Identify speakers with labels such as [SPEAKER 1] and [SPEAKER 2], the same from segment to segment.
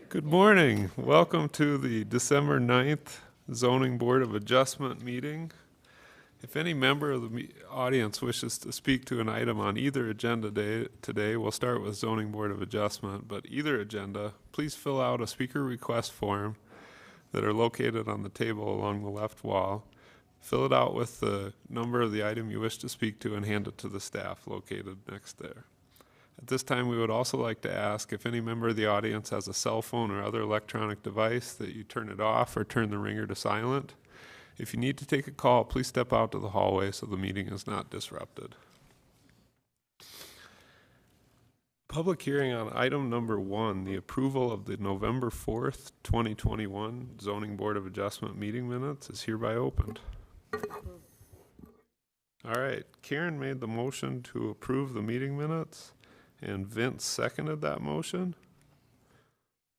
[SPEAKER 1] Good morning. Welcome to the December 9th Zoning Board of Adjustment meeting. If any member of the audience wishes to speak to an item on either agenda today, we'll start with Zoning Board of Adjustment, but either agenda, please fill out a speaker request form that are located on the table along the left wall. Fill it out with the number of the item you wish to speak to and hand it to the staff located next there. At this time, we would also like to ask if any member of the audience has a cell phone or other electronic device that you turn it off or turn the ringer to silent. If you need to take a call, please step out to the hallway so the meeting is not disrupted. Public hearing on item number 1, the approval of the November 4th, 2021 Zoning Board of Adjustment meeting minutes is hereby opened. All right, Karen made the motion to approve the meeting minutes. And Vince seconded that motion.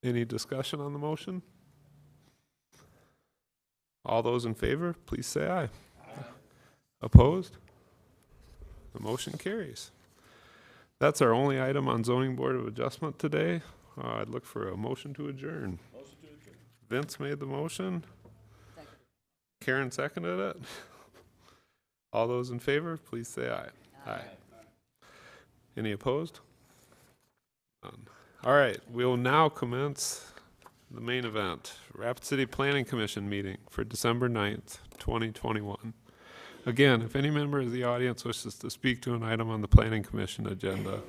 [SPEAKER 1] Any discussion on the motion? All those in favor, please say aye. Aye. Opposed? The motion carries. That's our only item on Zoning Board of Adjustment today. I'd look for a motion to adjourn. Motion to adjourn. Vince made the motion. Second. Karen seconded it. All those in favor, please say aye. Aye. Aye. Any opposed? None. All right, we will now commence the main event, Rapid City Planning Commission meeting for December 9th, 2021. Again, if any member of the audience wishes to speak to an item on the Planning Commission agenda,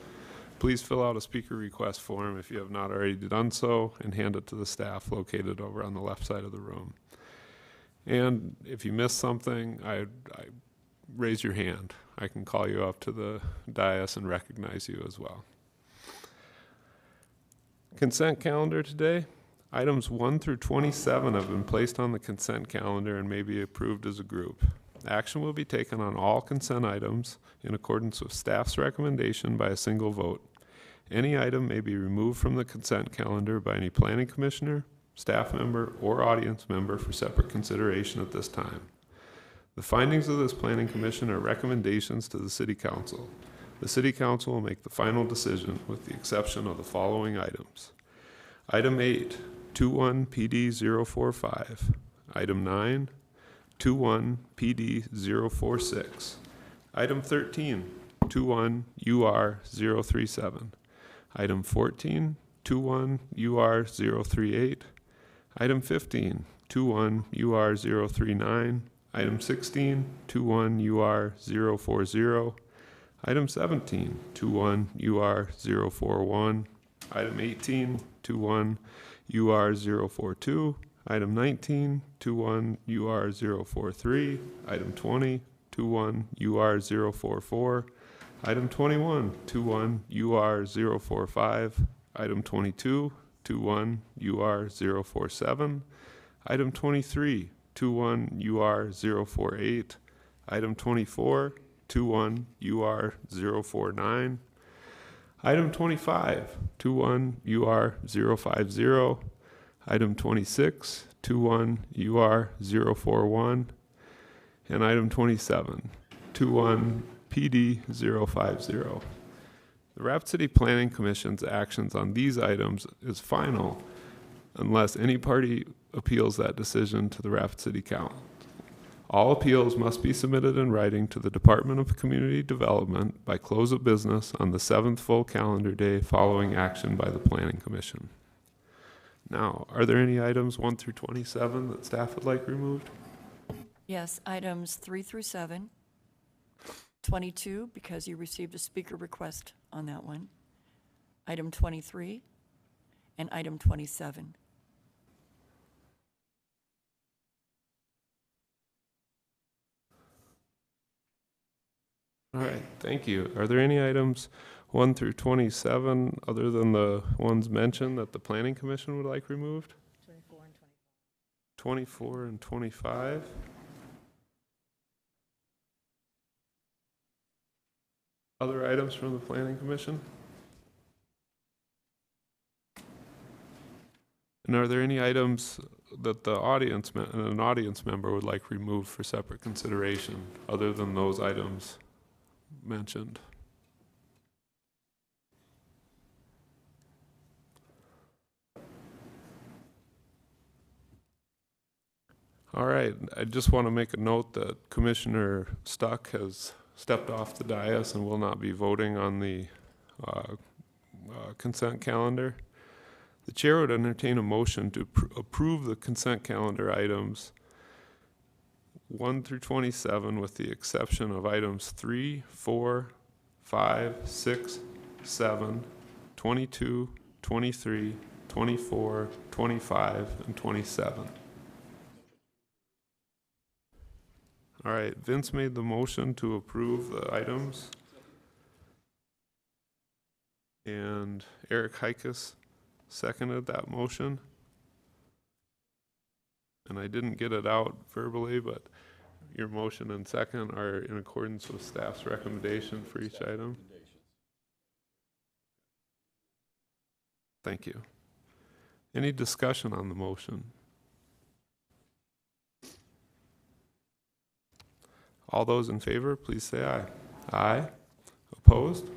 [SPEAKER 1] please fill out a speaker request form if you have not already done so and hand it to the staff located over on the left side of the room. And if you missed something, I raise your hand. I can call you up to the dais and recognize you as well. Consent calendar today. Items 1 through 27 have been placed on the consent calendar and may be approved as a group. Action will be taken on all consent items in accordance with staff's recommendation by a single vote. Any item may be removed from the consent calendar by any planning commissioner, staff member, or audience member for separate consideration at this time. The findings of this planning commission are recommendations to the city council. The city council will make the final decision with the exception of the following items. Item 8, 21 PD 045. Item 9, 21 PD 046. Item 13, 21 UR 037. Item 14, 21 UR 038. Item 15, 21 UR 039. Item 16, 21 UR 040. Item 17, 21 UR 041. Item 18, 21 UR 042. Item 19, 21 UR 043. Item 20, 21 UR 044. Item 21, 21 UR 045. Item 22, 21 UR 047. Item 23, 21 UR 048. Item 24, 21 UR 049. Item 25, 21 UR 050. Item 26, 21 UR 041. And item 27, 21 PD 050. The Rapid City Planning Commission's actions on these items is final unless any party appeals that decision to the Rapid City Council. All appeals must be submitted in writing to the Department of Community Development by close of business on the 7th full calendar day following action by the Planning Commission. Now, are there any items 1 through 27 that staff would like removed?
[SPEAKER 2] Yes, items 3 through 7. 22, because you received a speaker request on that one. Item 23 and item 27.
[SPEAKER 1] All right, thank you. Are there any items 1 through 27 other than the ones mentioned that the Planning Commission would like removed?
[SPEAKER 2] 24 and 25.
[SPEAKER 1] 24 and 25. Other items from the Planning Commission? And are there any items that the audience, an audience member would like removed for separate consideration other than those items mentioned? All right, I just want to make a note that Commissioner Stuck has stepped off the dais and will not be voting on the consent calendar. The chair would entertain a motion to approve the consent calendar items 1 through 27 with the exception of items 3, 4, 5, 6, 7, 22, 23, 24, 25, and 27. All right, Vince made the motion to approve the items. And Eric Heikus seconded that motion. And I didn't get it out verbally, but your motion and second are in accordance with staff's recommendation for each item. Thank you. Any discussion on the motion? All those in favor, please say aye. Aye. Opposed?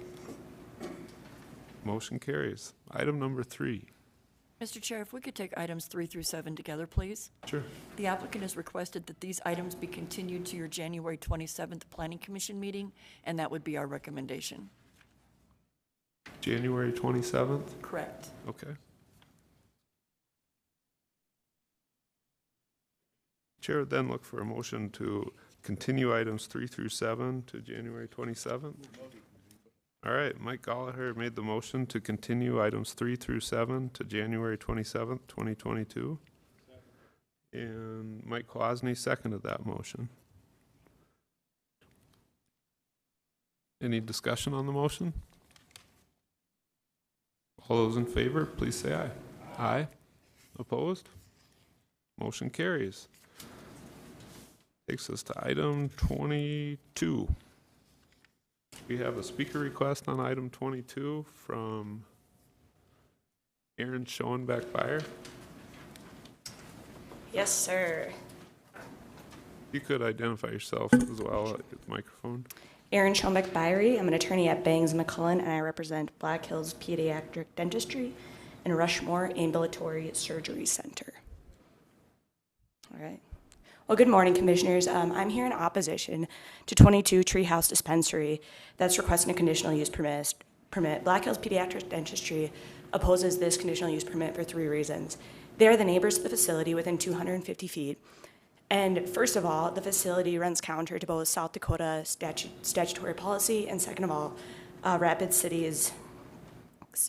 [SPEAKER 1] Motion carries. Item number 3.
[SPEAKER 2] Mr. Chair, if we could take items 3 through 7 together, please.
[SPEAKER 1] Sure.
[SPEAKER 2] The applicant has requested that these items be continued to your January 27th Planning Commission meeting, and that would be our recommendation.
[SPEAKER 1] January 27th?
[SPEAKER 2] Correct.
[SPEAKER 1] Okay. Chair would then look for a motion to continue items 3 through 7 to January 27th. All right, Mike Gallagher made the motion to continue items 3 through 7 to January 27th, 2022. And Mike Kwasny seconded that motion. Any discussion on the motion? All those in favor, please say aye. Aye. Opposed? Motion carries. Takes us to item 22. We have a speaker request on item 22 from Aaron Schoenbeck-Beyer.
[SPEAKER 3] Yes, sir.
[SPEAKER 1] You could identify yourself as well at the microphone.
[SPEAKER 3] Aaron Schoenbeck-Beyer. I'm an attorney at Bangs McCullen, and I represent Black Hills Pediatric Dentistry and Rushmore Ambulatory Surgery Center. All right. Well, good morning, Commissioners. I'm here in opposition to 22 Treehouse Dispensary that's requesting a conditional use permit. Black Hills Pediatric Dentistry opposes this conditional use permit for 3 reasons. They are the neighbors to the facility within 250 feet. And first of all, the facility runs counter to both South Dakota statutory policy, and second of all, Rapid City's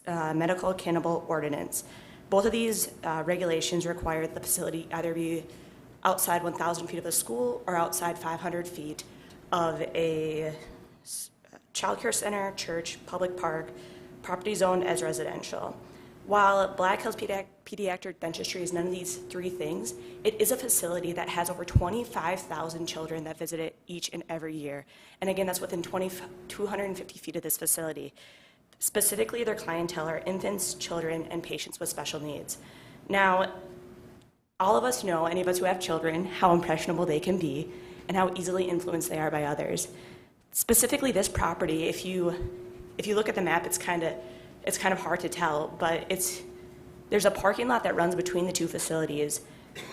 [SPEAKER 3] medical cannabis ordinance. Both of these regulations require that the facility either be outside 1,000 feet of a school or outside 500 feet of a child care center, church, public park, property zoned as residential. While Black Hills Pediatric Dentistry is none of these 3 things, it is a facility that has over 25,000 children that visit it each and every year. And again, that's within 250 feet of this facility. Specifically, their clientele are infants, children, and patients with special needs. Now, all of us know, any of us who have children, how impressionable they can be and how easily influenced they are by others. Specifically, this property, if you look at the map, it's kind of hard to tell, but there's a parking lot that runs between the 2 facilities,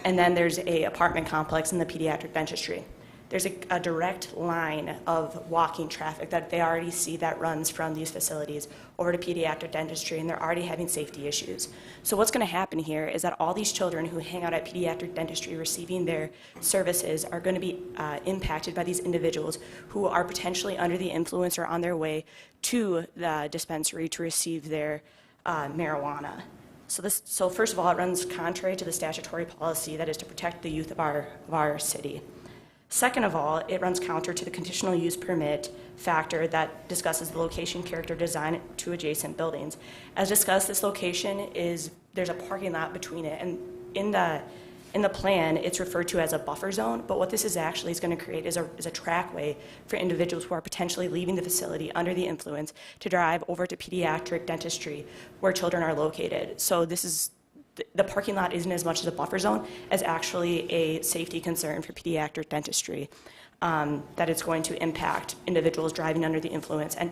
[SPEAKER 3] and then there's a apartment complex in the pediatric dentistry. There's a direct line of walking traffic that they already see that runs from these facilities over to pediatric dentistry, and they're already having safety issues. So what's going to happen here is that all these children who hang out at pediatric dentistry receiving their services are going to be impacted by these individuals who are potentially under the influence or on their way to the dispensary to receive their marijuana. So first of all, it runs contrary to the statutory policy that is to protect the youth of our city. Second of all, it runs counter to the conditional use permit factor that discusses the location, character, design to adjacent buildings. As discussed, this location there's a parking lot between it, and in the plan, it's referred to as a buffer zone, but what this is actually going to create is a trackway for individuals who are potentially leaving the facility under the influence to drive over to pediatric dentistry where children are located. So the parking lot isn't as much as a buffer zone as actually a safety concern for pediatric dentistry, that it's going to impact individuals driving under the influence and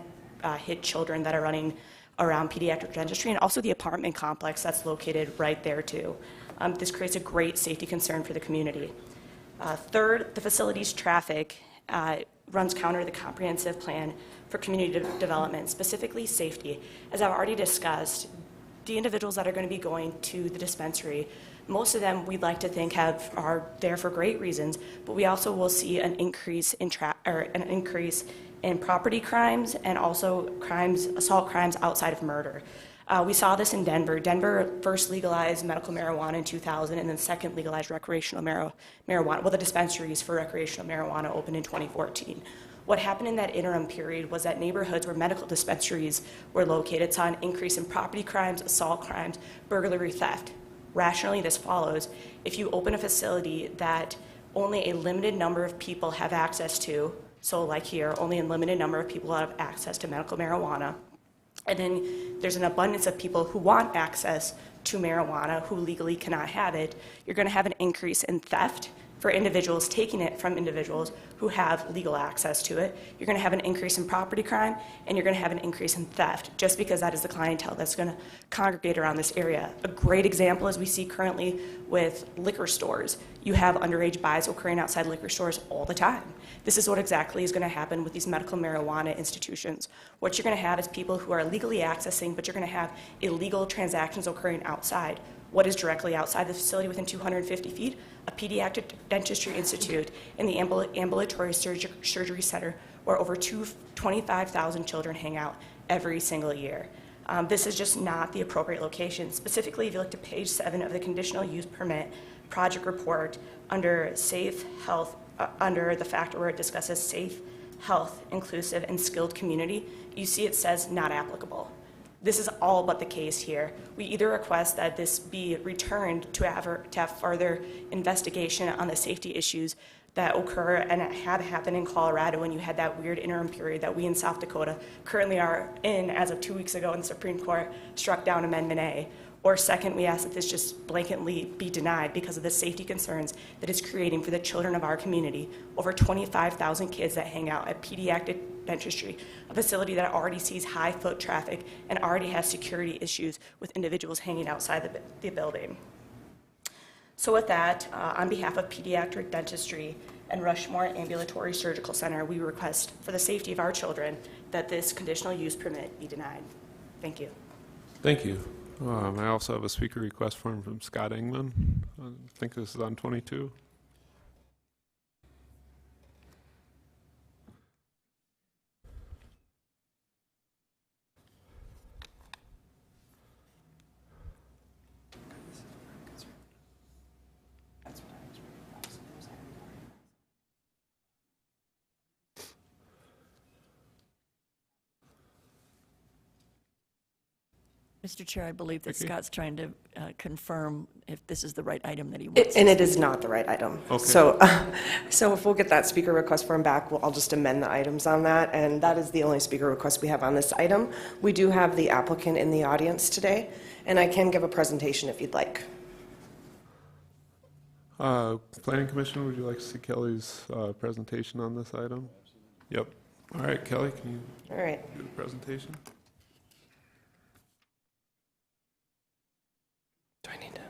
[SPEAKER 3] hit children that are running around pediatric dentistry, and also the apartment complex that's located right there too. This creates a great safety concern for the community. Third, the facility's traffic runs counter to the comprehensive plan for community development, specifically safety. As I've already discussed, the individuals that are going to be going to the dispensary, most of them we'd like to think are there for great reasons, but we also will see an increase in property crimes and also assault crimes outside of murder. We saw this in Denver. Denver first legalized medical marijuana in 2000 and then second legalized recreational marijuana. Well, the dispensaries for recreational marijuana opened in 2014. What happened in that interim period was that neighborhoods where medical dispensaries were located saw an increase in property crimes, assault crimes, burglary, theft. Rationally, this follows. If you open a facility that only a limited number of people have access to, so like here, only a limited number of people have access to medical marijuana, and then there's an abundance of people who want access to marijuana who legally cannot have it, you're going to have an increase in theft for individuals taking it from individuals who have legal access to it. You're going to have an increase in property crime, and you're going to have an increase in theft, just because that is the clientele that's going to congregate around this area. A great example, as we see currently with liquor stores, you have underage buys occurring outside liquor stores all the time. This is what exactly is going to happen with these medical marijuana institutions. What you're going to have is people who are legally accessing, but you're going to have illegal transactions occurring outside. What is directly outside the facility within 250 feet? A Pediatric Dentistry Institute in the ambulatory surgery center where over 25,000 children hang out every single year. This is just not the appropriate location. Specifically, if you look to page 7 of the conditional use permit project report under safe health, under the factor where it discusses safe, health, inclusive, and skilled community, you see it says not applicable. This is all but the case here. We either request that this be returned to have further investigation on the safety issues that occur and had happened in Colorado when you had that weird interim period that we in South Dakota currently are in as of 2 weeks ago, and the Supreme Court struck down Amendment A. Or second, we ask that this just blanketly be denied because of the safety concerns that it's creating for the children of our community. Over 25,000 kids that hang out at Pediatric Dentistry, a facility that already sees high foot traffic and already has security issues with individuals hanging outside the building. So with that, on behalf of Pediatric Dentistry and Rushmore Ambulatory Surgical Center, we request for the safety of our children that this conditional use permit be denied. Thank you.
[SPEAKER 1] Thank you. I also have a speaker request form from Scott Engman. I think this is on 22.
[SPEAKER 2] Mr. Chair, I believe that Scott's trying to confirm if this is the right item that he wants.
[SPEAKER 4] And it is not the right item.
[SPEAKER 1] Okay.
[SPEAKER 4] So if we'll get that speaker request form back, I'll just amend the items on that, and that is the only speaker request we have on this item. We do have the applicant in the audience today, and I can give a presentation if you'd like.
[SPEAKER 1] Planning Commission, would you like to see Kelly's presentation on this item? Yep. All right, Kelly, can you
[SPEAKER 4] All right.
[SPEAKER 1] do the presentation?
[SPEAKER 4] Do I need to?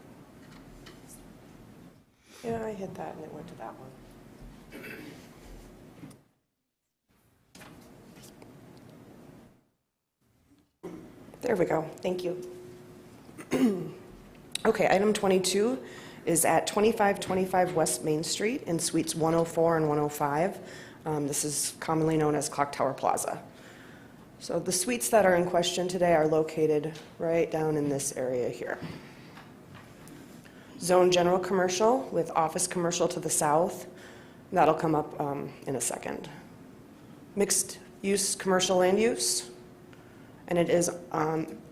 [SPEAKER 4] Yeah, I hit that and it went to that one. There we go. Thank you. Okay, item 22 is at 2525 West Main Street in Suites 104 and 105. This is commonly known as Clock Tower Plaza. So the suites that are in question today are located right down in this area here. Zone general commercial with office commercial to the south. That'll come up in a second. Mixed use commercial land use. And it is,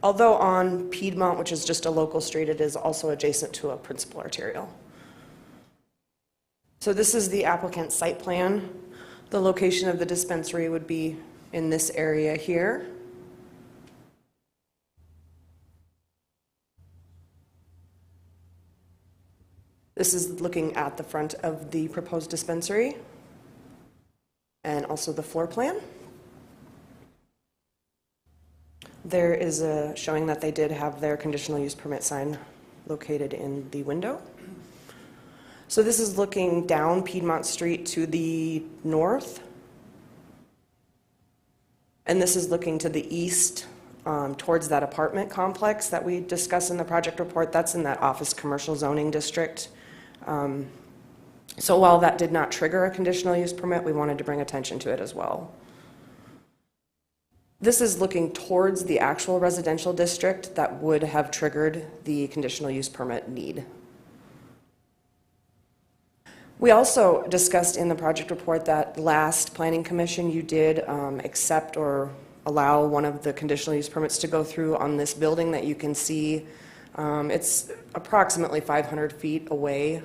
[SPEAKER 4] although on Piedmont, which is just a local street, it is also adjacent to a principal arterial. So this is the applicant's site plan. The location of the dispensary would be in this area here. This is looking at the front of the proposed dispensary and also the floor plan. There is a showing that they did have their conditional use permit sign located in the window. So this is looking down Piedmont Street to the north. And this is looking to the east towards that apartment complex that we discussed in the project report. That's in that office commercial zoning district. So while that did not trigger a conditional use permit, we wanted to bring attention to it as well. This is looking towards the actual residential district that would have triggered the conditional use permit need. We also discussed in the project report that last planning commission you did accept or allow one of the conditional use permits to go through on this building that you can see. It's approximately 500 feet away,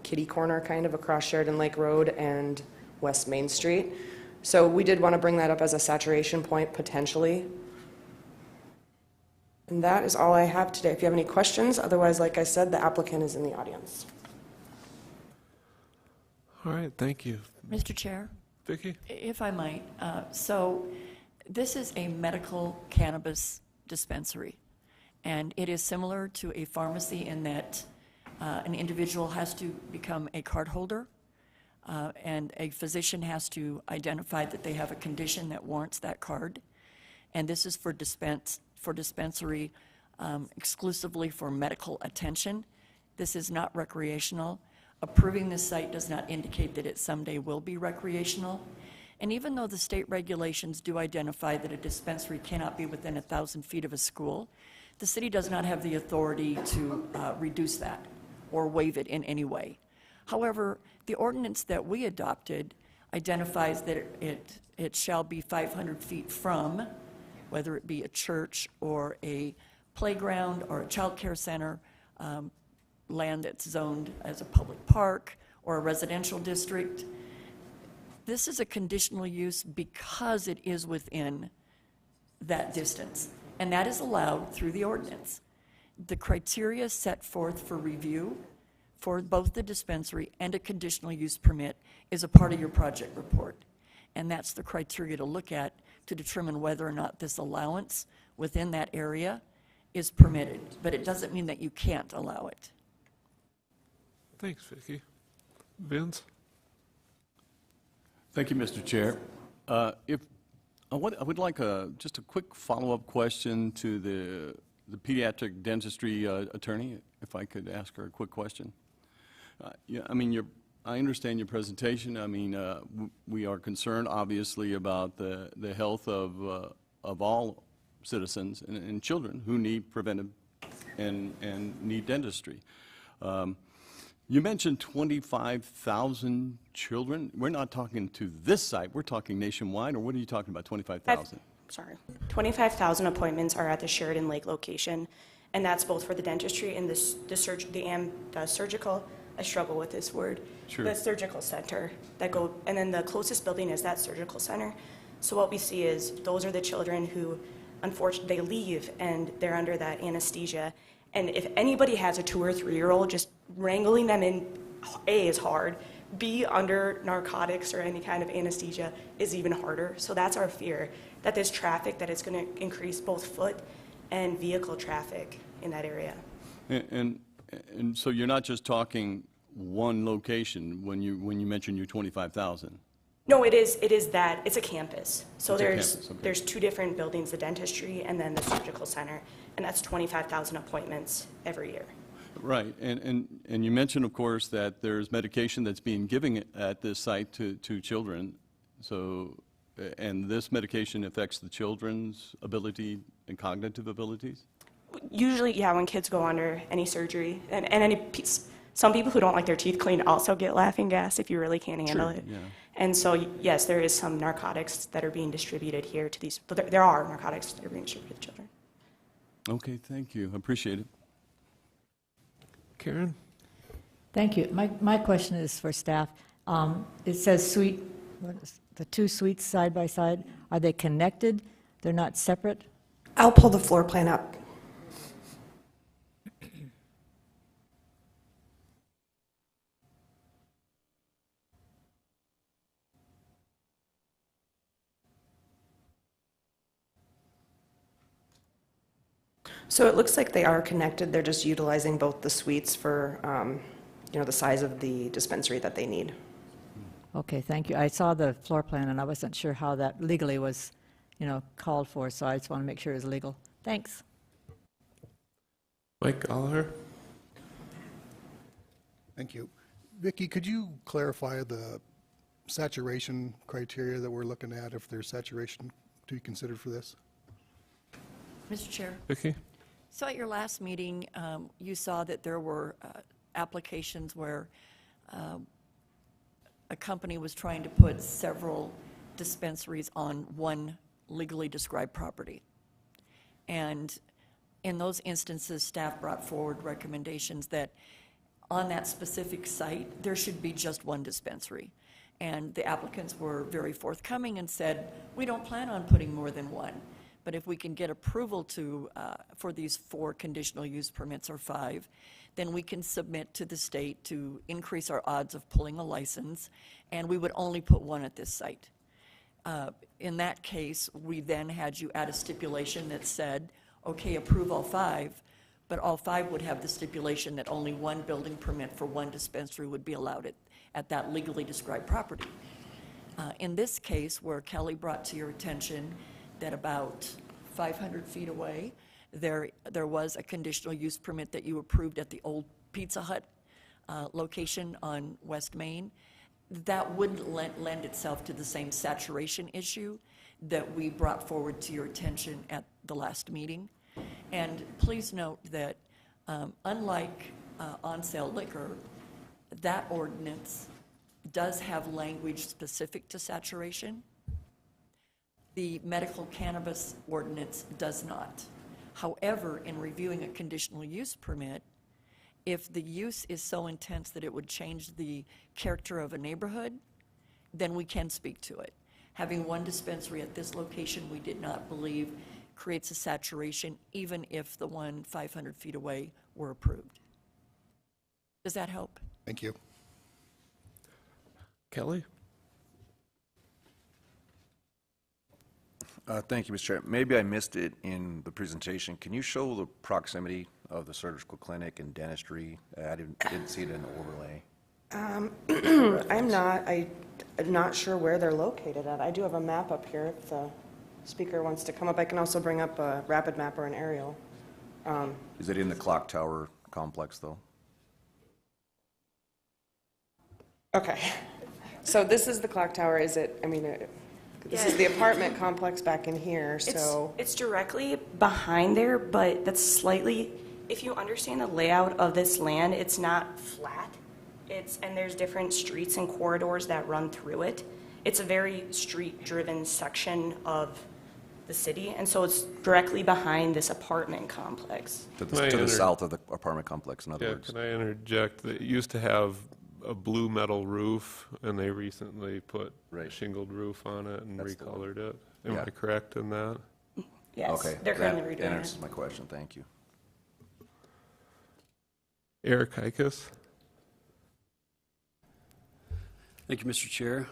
[SPEAKER 4] kitty corner kind of across Sheridan Lake Road and West Main Street. So we did want to bring that up as a saturation point potentially. And that is all I have today. If you have any questions, otherwise, like I said, the applicant is in the audience.
[SPEAKER 1] All right, thank you.
[SPEAKER 2] Mr. Chair,
[SPEAKER 1] Vicki?
[SPEAKER 2] if I might, so this is a medical cannabis dispensary, and it is similar to a pharmacy in that an individual has to become a card holder, and a physician has to identify that they have a condition that warrants that card. And this is for dispensary exclusively for medical attention. This is not recreational. Approving this site does not indicate that it someday will be recreational. And even though the state regulations do identify that a dispensary cannot be within 1,000 feet of a school, the city does not have the authority to reduce that or waive it in any way. However, the ordinance that we adopted identifies that it shall be 500 feet from, whether it be a church or a playground or a child care center, land that's zoned as a public park or a residential district. This is a conditional use because it is within that distance, and that is allowed through the ordinance. The criteria set forth for review for both the dispensary and a conditional use permit is a part of your project report. And that's the criteria to look at to determine whether or not this allowance within that area is permitted. But it doesn't mean that you can't allow it.
[SPEAKER 1] Thanks, Vicki. Vince?
[SPEAKER 5] Thank you, Mr. Chair. I would like just a quick follow-up question to the pediatric dentistry attorney, if I could ask her a quick question. Yeah, I mean, I understand your presentation. I mean, we are concerned, obviously, about the health of all citizens and children who need preventive and need dentistry. You mentioned 25,000 children. We're not talking to this site. We're talking nationwide, or what are you talking about, 25,000?
[SPEAKER 3] Sorry. 25,000 appointments are at the Sheridan Lake location, and that's both for the dentistry and the surgical. I struggle with this word.
[SPEAKER 5] Sure.
[SPEAKER 3] The surgical center that go, and then the closest building is that surgical center. So what we see is those are the children who, unfortunately, they leave and they're under that anesthesia. And if anybody has a 2 or 3-year-old, just wrangling them in, A, is hard. B, under narcotics or any kind of anesthesia is even harder. So that's our fear, that this traffic, that it's going to increase both foot and vehicle traffic in that area.
[SPEAKER 5] And so you're not just talking one location when you mention your 25,000?
[SPEAKER 3] No, it is that. It's a campus. So
[SPEAKER 5] It's a
[SPEAKER 3] there's
[SPEAKER 5] campus, okay.
[SPEAKER 3] there's 2 different buildings, the dentistry and then the surgical center, and that's 25,000 appointments every year.
[SPEAKER 5] Right, and you mentioned, of course, that there's medication that's being given at this site to children. So, and this medication affects the children's ability and cognitive abilities?
[SPEAKER 3] Usually, yeah, when kids go under any surgery and any piece, some people who don't like their teeth cleaned also get laughing gas if you really can't handle
[SPEAKER 5] Sure,
[SPEAKER 3] it.
[SPEAKER 5] yeah.
[SPEAKER 3] And so, yes, there is some narcotics that are being distributed here to these, but there are narcotics that are being distributed to children.
[SPEAKER 5] Okay, thank you. I appreciate it.
[SPEAKER 1] Karen?
[SPEAKER 6] Thank you. My question is for staff. It says suite, the 2 suites side by side. Are they connected? They're not separate?
[SPEAKER 4] I'll pull the floor plan up. So it looks like they are connected. They're just utilizing both the suites for the size of the dispensary that they need.
[SPEAKER 6] Okay, thank you. I saw the floor plan, and I wasn't sure how that legally was, called for, so I just want to make sure it's legal. Thanks.
[SPEAKER 1] Mike Gallagher?
[SPEAKER 7] Thank you. Vicki, could you clarify the saturation criteria that we're looking at, if there's saturation to be considered for this?
[SPEAKER 2] Mr. Chair,
[SPEAKER 1] Vicki?
[SPEAKER 2] so at your last meeting, you saw that there were applications where a company was trying to put several dispensaries on one legally described property. And in those instances, staff brought forward recommendations that on that specific site, there should be just one dispensary. And the applicants were very forthcoming and said, we don't plan on putting more than one. But if we can get approval for these 4 conditional use permits or 5, then we can submit to the state to increase our odds of pulling a license, and we would only put one at this site. In that case, we then had you add a stipulation that said, okay, approve all 5, but all 5 would have the stipulation that only one building permit for one dispensary would be allowed at that legally described property. In this case, where Kelly brought to your attention that about 500 feet away, there was a conditional use permit that you approved at the old Pizza Hut location on West Main, that wouldn't lend itself to the same saturation issue that we brought forward to your attention at the last meeting. And please note that unlike on-sale liquor, that ordinance does have language specific to saturation. The medical cannabis ordinance does not. However, in reviewing a conditional use permit, if the use is so intense that it would change the character of a neighborhood, then we can speak to it. Having one dispensary at this location, we did not believe creates a saturation, even if the one 500 feet away were approved. Does that help?
[SPEAKER 7] Thank you.
[SPEAKER 1] Kelly?
[SPEAKER 8] Thank you, Mr. Chair. Maybe I missed it in the presentation. Can you show the proximity of the surgical clinic and dentistry? I didn't see it in the overlay.
[SPEAKER 4] I'm not sure where they're located at. I do have a map up here if the speaker wants to come up. I can also bring up a rapid map or an aerial.
[SPEAKER 8] Is it in the clock tower complex, though?
[SPEAKER 4] Okay. So this is the clock tower. Is it, this is the apartment complex back in here, so.
[SPEAKER 3] It's directly behind there, but that's slightly, if you understand the layout of this land, it's not flat. And there's different streets and corridors that run through it. It's a very street-driven section of the city, and so it's directly behind this apartment complex.
[SPEAKER 8] To the south of the apartment complex, in other words.
[SPEAKER 1] Can I interject? It used to have a blue metal roof, and they recently put a shingled roof on it and recolored it. Am I correct in that?
[SPEAKER 3] Yes,
[SPEAKER 8] Okay,
[SPEAKER 3] they're currently
[SPEAKER 8] that
[SPEAKER 3] redoing it.
[SPEAKER 8] answers my question. Thank you.
[SPEAKER 1] Eric Hikas?
[SPEAKER 9] Thank you, Mr. Chair.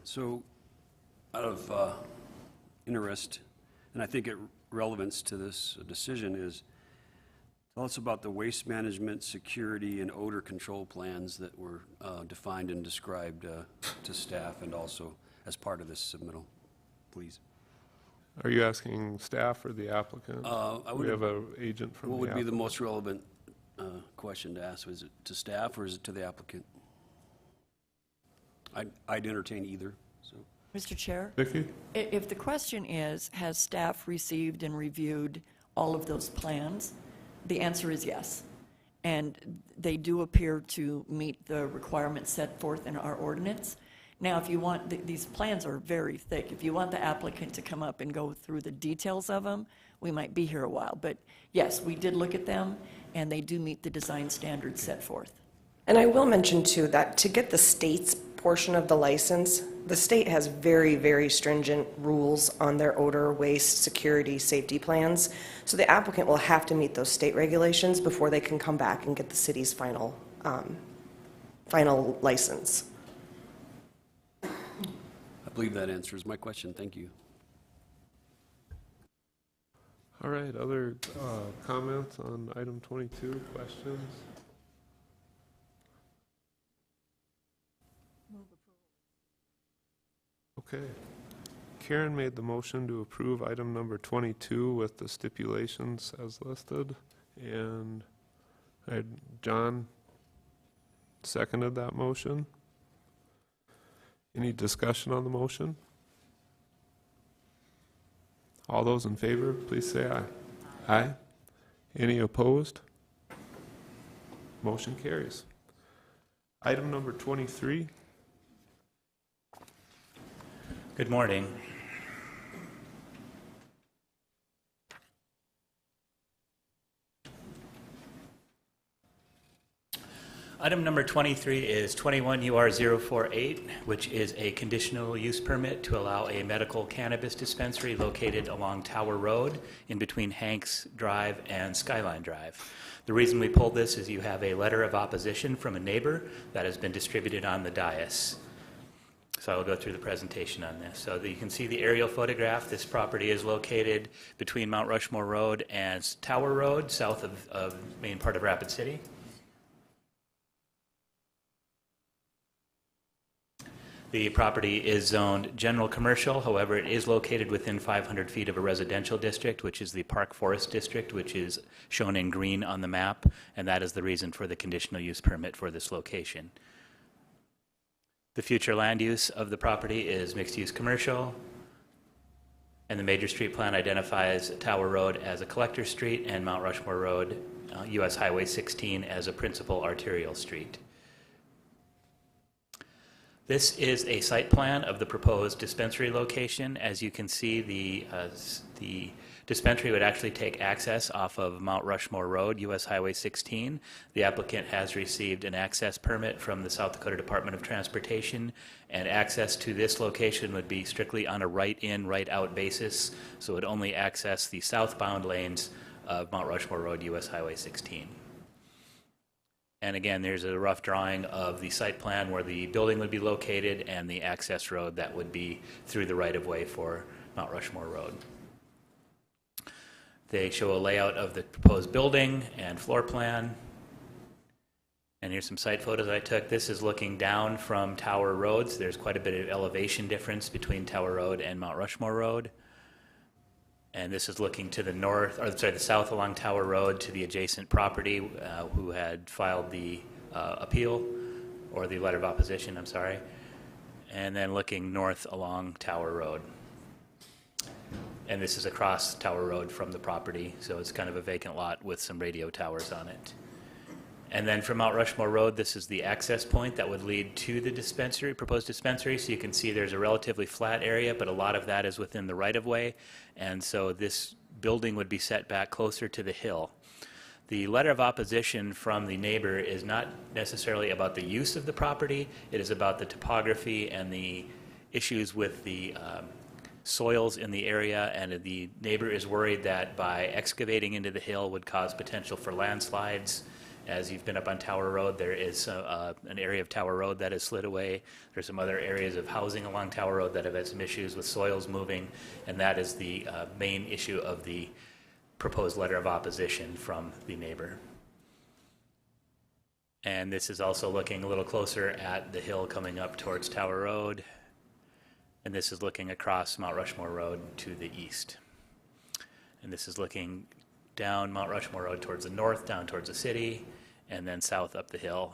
[SPEAKER 9] So, out of interest, and I think relevance to this decision is, tell us about the waste management, security, and odor control plans that were defined and described to staff and also as part of this submittal, please.
[SPEAKER 1] Are you asking staff or the applicant? We have an agent from the
[SPEAKER 9] What would be the
[SPEAKER 1] applicant.
[SPEAKER 9] most relevant question to ask? Is it to staff or is it to the applicant? I'd entertain either. So.
[SPEAKER 2] Mr. Chair?
[SPEAKER 1] Vicki?
[SPEAKER 2] If the question is, has staff received and reviewed all of those plans? The answer is yes. And they do appear to meet the requirements set forth in our ordinance. Now, if you want, these plans are very thick. If you want the applicant to come up and go through the details of them, we might be here a while. But yes, we did look at them, and they do meet the design standards set forth.
[SPEAKER 4] And I will mention too that to get the state's portion of the license, the state has very, very stringent rules on their odor, waste, security, safety plans. So the applicant will have to meet those state regulations before they can come back and get the city's final license.
[SPEAKER 9] I believe that answers my question. Thank you.
[SPEAKER 1] All right, other comments on item 22, questions? Okay. Karen made the motion to approve item number 22 with the stipulations as listed, and John seconded that motion. Any discussion on the motion? All those in favor, please say aye. Aye. Any opposed? Motion carries. Item number 23.
[SPEAKER 10] Good morning. Item number 23 is 21 UR 048, which is a conditional use permit to allow a medical cannabis dispensary located along Tower Road in between Hanks Drive and Skyline Drive. The reason we pulled this is you have a letter of opposition from a neighbor that has been distributed on the dais. So I'll go through the presentation on this. So you can see the aerial photograph. This property is located between Mount Rushmore Road and Tower Road, south of main part of Rapid City. The property is zoned general commercial, however, it is located within 500 feet of a residential district, which is the Park Forest District, which is shown in green on the map, and that is the reason for the conditional use permit for this location. The future land use of the property is mixed-use commercial, and the major street plan identifies Tower Road as a collector street and Mount Rushmore Road, US Highway 16, as a principal arterial street. This is a site plan of the proposed dispensary location. As you can see, the dispensary would actually take access off of Mount Rushmore Road, US Highway 16. The applicant has received an access permit from the South Dakota Department of Transportation, and access to this location would be strictly on a right-in, right-out basis, so it would only access the southbound lanes of Mount Rushmore Road, US Highway 16. And again, there's a rough drawing of the site plan where the building would be located and the access road that would be through the right-of-way for Mount Rushmore Road. They show a layout of the proposed building and floor plan. And here's some site photos I took. This is looking down from Tower Road, so there's quite a bit of elevation difference between Tower Road and Mount Rushmore Road. And this is looking to the north, or sorry, the south along Tower Road to the adjacent property who had filed the appeal, or the letter of opposition, I'm sorry. And then looking north along Tower Road. And this is across Tower Road from the property, so it's kind of a vacant lot with some radio towers on it. And then from Mount Rushmore Road, this is the access point that would lead to the dispensary, proposed dispensary. So you can see there's a relatively flat area, but a lot of that is within the right-of-way. And so this building would be set back closer to the hill. The letter of opposition from the neighbor is not necessarily about the use of the property. It is about the topography and the issues with the soils in the area, and the neighbor is worried that by excavating into the hill would cause potential for landslides. As you've been up on Tower Road, there is an area of Tower Road that has slid away. There's some other areas of housing along Tower Road that have had some issues with soils moving, and that is the main issue of the proposed letter of opposition from the neighbor. And this is also looking a little closer at the hill coming up towards Tower Road, and this is looking across Mount Rushmore Road to the east. And this is looking down Mount Rushmore Road towards the north, down towards the city, and then south up the hill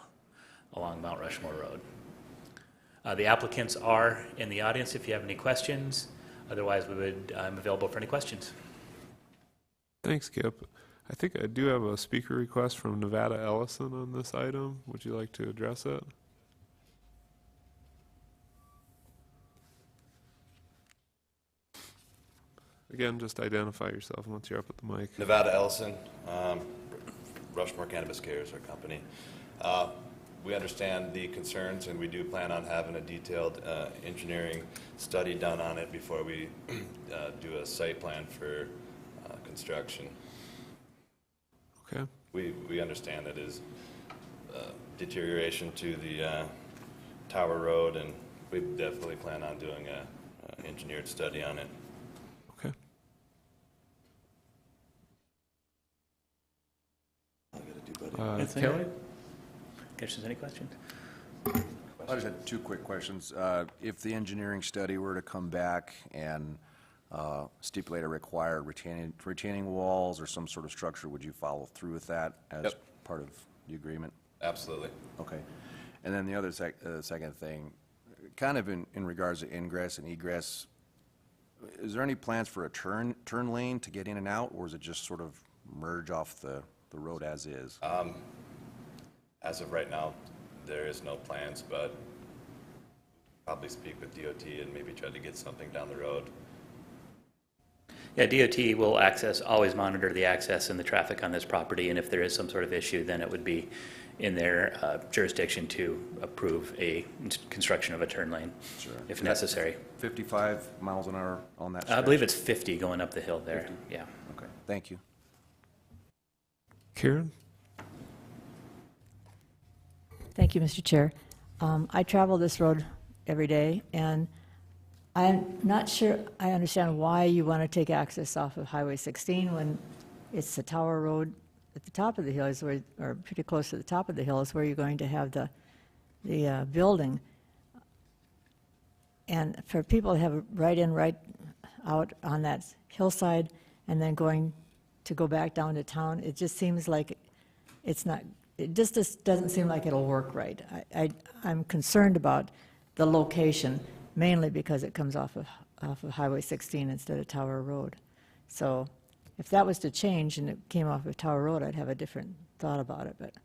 [SPEAKER 10] along Mount Rushmore Road. The applicants are in the audience if you have any questions. Otherwise, I'm available for any questions.
[SPEAKER 1] Thanks, Kip. I think I do have a speaker request from Nevada Ellison on this item. Would you like to address it? Again, just identify yourself once you're up at the mic.
[SPEAKER 11] Nevada Ellison, Rushmore Cannabis Care is our company. We understand the concerns, and we do plan on having a detailed engineering study done on it before we do a site plan for construction.
[SPEAKER 1] Okay.
[SPEAKER 11] We understand that is deterioration to the Tower Road, and we definitely plan on doing an engineered study on it.
[SPEAKER 1] Okay.
[SPEAKER 10] Kelly? Questions, any questions?
[SPEAKER 8] I just had two quick questions. If the engineering study were to come back and stipulate a required retaining walls or some sort of structure, would you follow through with that as
[SPEAKER 11] Yep.
[SPEAKER 8] part of the agreement?
[SPEAKER 11] Absolutely.
[SPEAKER 8] Okay. And then the other second thing, kind of in regards to ingress and egress, is there any plans for a turn lane to get in and out, or is it just sort of merge off the road as is?
[SPEAKER 11] As of right now, there is no plans, but probably speak with DOT and maybe try to get something down the road.
[SPEAKER 10] Yeah, DOT will always monitor the access and the traffic on this property, and if there is some sort of issue, then it would be in their jurisdiction to approve a construction of a turn lane, if necessary.
[SPEAKER 8] 55 miles an hour on that stretch?
[SPEAKER 10] I believe it's 50 going up the hill there,
[SPEAKER 8] 50?
[SPEAKER 10] yeah.
[SPEAKER 8] Okay, thank you.
[SPEAKER 1] Karen?
[SPEAKER 6] Thank you, Mr. Chair. I travel this road every day, and I'm not sure I understand why you want to take access off of Highway 16 when it's the Tower Road at the top of the hill, is where, or pretty close to the top of the hill, is where you're going to have the building. And for people to have right in, right out on that hillside, and then to go back down to town, it just seems like it's not. It just doesn't seem like it'll work right. I'm concerned about the location, mainly because it comes off of Highway 16 instead of Tower Road. So if that was to change and it came off of Tower Road, I'd have a different thought about it, but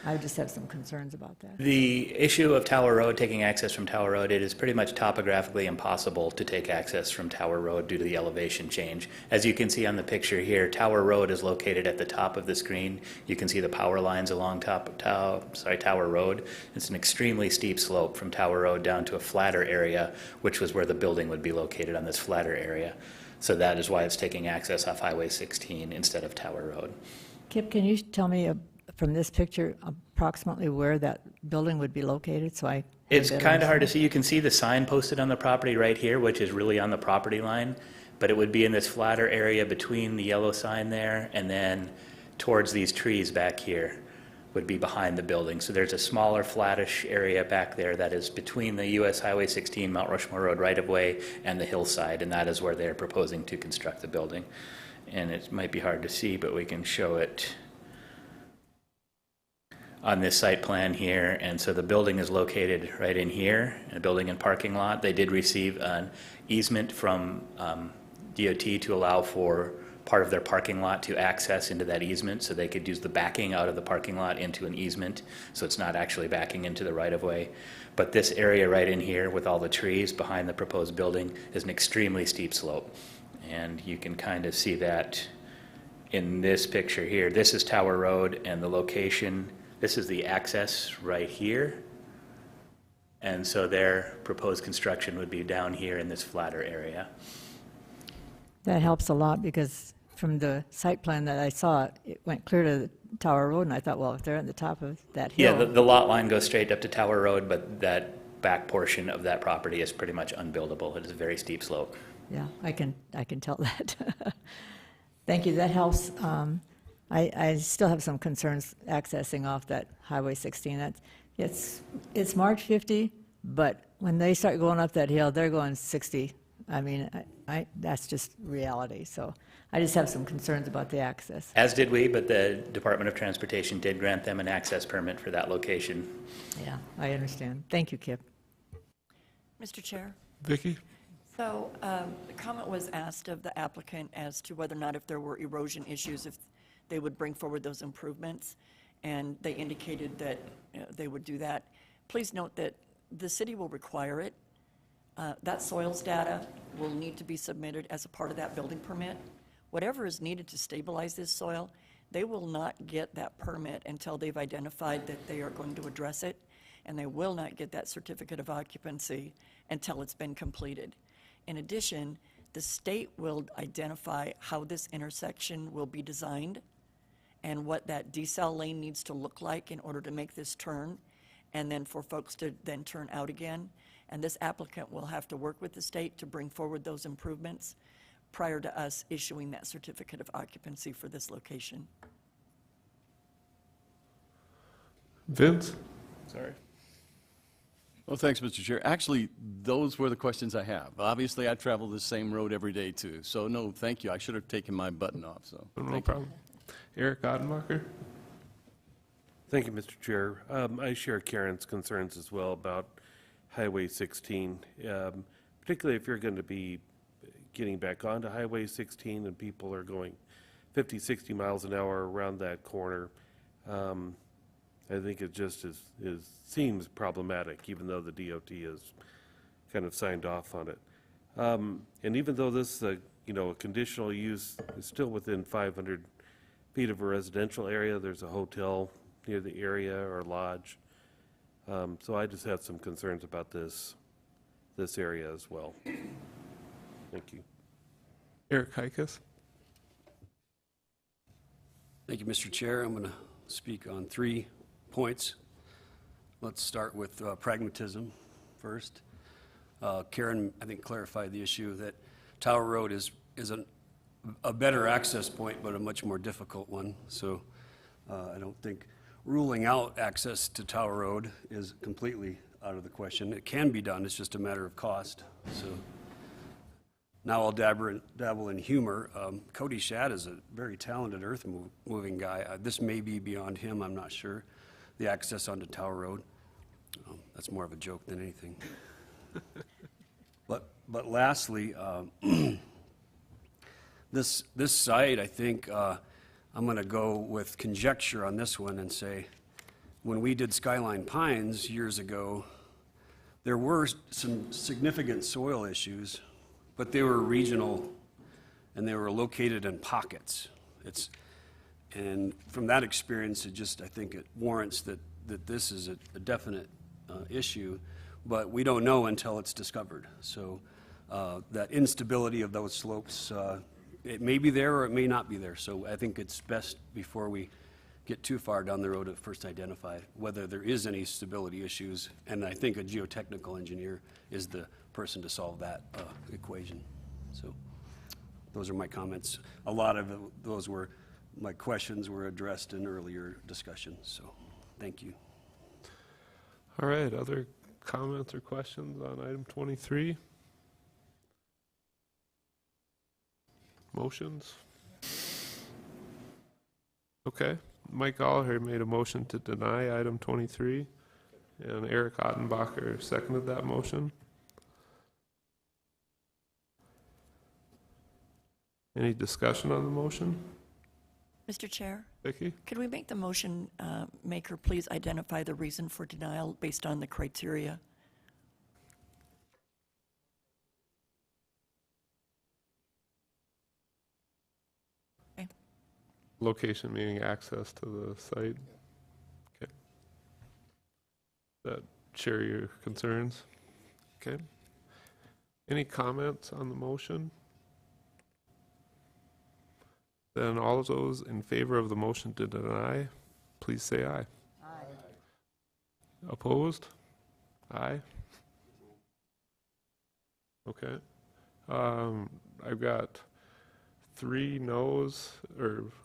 [SPEAKER 6] I would just have some concerns about that.
[SPEAKER 10] The issue of Tower Road, taking access from Tower Road, it is pretty much topographically impossible to take access from Tower Road due to the elevation change. As you can see on the picture here, Tower Road is located at the top of the screen. You can see the power lines along Tower Road. It's an extremely steep slope from Tower Road down to a flatter area, which was where the building would be located, on this flatter area. So that is why it's taking access off Highway 16 instead of Tower Road.
[SPEAKER 6] Kip, can you tell me from this picture approximately where that building would be located, so I...
[SPEAKER 10] It's kind of hard to see. You can see the sign posted on the property right here, which is really on the property line, but it would be in this flatter area between the yellow sign there and then towards these trees back here would be behind the building. So there's a smaller flattish area back there that is between the US Highway 16 Mount Rushmore Road right-of-way and the hillside, and that is where they're proposing to construct the building. And it might be hard to see, but we can show it on this site plan here. And so the building is located right in here, a building and parking lot. They did receive an easement from DOT to allow for part of their parking lot to access into that easement, so they could use the backing out of the parking lot into an easement, so it's not actually backing into the right-of-way. But this area right in here with all the trees behind the proposed building is an extremely steep slope. And you can kind of see that in this picture here. This is Tower Road, and the location, this is the access right here. And so their proposed construction would be down here in this flatter area.
[SPEAKER 6] That helps a lot, because from the site plan that I saw, it went clear to the Tower Road, and I thought, well, if they're at the top of that hill...
[SPEAKER 10] Yeah, the lot line goes straight up to Tower Road, but that back portion of that property is pretty much unbuildable. It is a very steep slope.
[SPEAKER 6] Yeah, I can tell that. Thank you, that helps. I still have some concerns accessing off that Highway 16. It's marked 50, but when they start going up that hill, they're going 60. I mean, that's just reality. So I just have some concerns about the access.
[SPEAKER 10] As did we, but the Department of Transportation did grant them an access permit for that location.
[SPEAKER 6] Yeah, I understand. Thank you, Kip.
[SPEAKER 2] Mr. Chair?
[SPEAKER 1] Vicki?
[SPEAKER 2] So the comment was asked of the applicant as to whether or not if there were erosion issues, if they would bring forward those improvements, and they indicated that they would do that. Please note that the city will require it. That soils data will need to be submitted as a part of that building permit. Whatever is needed to stabilize this soil, they will not get that permit until they've identified that they are going to address it, and they will not get that certificate of occupancy until it's been completed. In addition, the state will identify how this intersection will be designed and what that decel lane needs to look like in order to make this turn, and then for folks to then turn out again. And this applicant will have to work with the state to bring forward those improvements prior to us issuing that certificate of occupancy for this location.
[SPEAKER 1] Vince?
[SPEAKER 5] Sorry. Well, thanks, Mr. Chair. Actually, those were the questions I have. Obviously, I travel the same road every day, too. So, no, thank you. I should have taken my button off, so.
[SPEAKER 1] No
[SPEAKER 5] thank you.
[SPEAKER 1] problem. Eric Odenbacher?
[SPEAKER 12] Thank you, Mr. Chair. I share Karen's concerns as well about Highway 16, particularly if you're going to be getting back onto Highway 16 and people are going 50, 60 miles an hour around that corner. I think it just seems problematic, even though the DOT has kind of signed off on it. And even though this, a conditional use is still within 500 feet of a residential area, there's a hotel near the area or lodge. So I just had some concerns about this area as well. Thank you.
[SPEAKER 1] Eric Heikus?
[SPEAKER 9] Thank you, Mr. Chair. I'm going to speak on 3 points. Let's start with pragmatism first. Karen, I think, clarified the issue that Tower Road is a better access point, but a much more difficult one. So I don't think ruling out access to Tower Road is completely out of the question. It can be done. It's just a matter of cost. So now I'll dabble in humor. Cody Shad is a very talented earth-moving guy. This may be beyond him, I'm not sure, the access onto Tower Road. That's more of a joke than anything. But lastly, this site, I think, I'm going to go with conjecture on this one and say, when we did Skyline Pines years ago, there were some significant soil issues, but they were regional and they were located in pockets. And from that experience, I think it warrants that this is a definite issue, but we don't know until it's discovered. So that instability of those slopes, it may be there or it may not be there. So I think it's best before we get too far down the road to first identify whether there is any stability issues. And I think a geotechnical engineer is the person to solve that equation. So those are my comments. A lot of my questions were addressed in earlier discussions. So thank you.
[SPEAKER 1] All right, other comments or questions on item 23? Motions? Okay, Mike Gallagher made a motion to deny item 23, and Eric Ottenbacher seconded that motion. Any discussion on the motion?
[SPEAKER 2] Mr. Chair,
[SPEAKER 1] Vicki?
[SPEAKER 2] could we make the motion maker please identify the reason for denial based on the criteria? Okay.
[SPEAKER 1] Location meaning access to the site. Okay. That share your concerns? Okay. Any comments on the motion? Then all of those in favor of the motion to deny, please say aye. Aye. Opposed? Aye. Okay. I've got 3 noes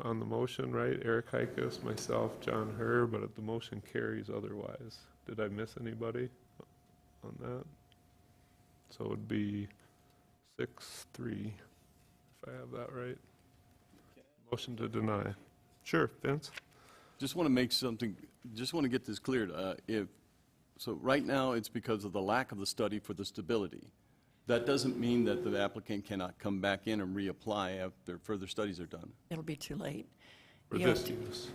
[SPEAKER 1] on the motion, right? Eric Heikus, myself, John Herr, but the motion carries otherwise. Did I miss anybody on that? So it would be 6-3, if I have that right. Motion to deny. Sure, Vince?
[SPEAKER 5] Just want to get this cleared. So right now, it's because of the lack of the study for the stability. That doesn't mean that the applicant cannot come back in and reapply after further studies are done.
[SPEAKER 2] It'll be too late.
[SPEAKER 1] For this use.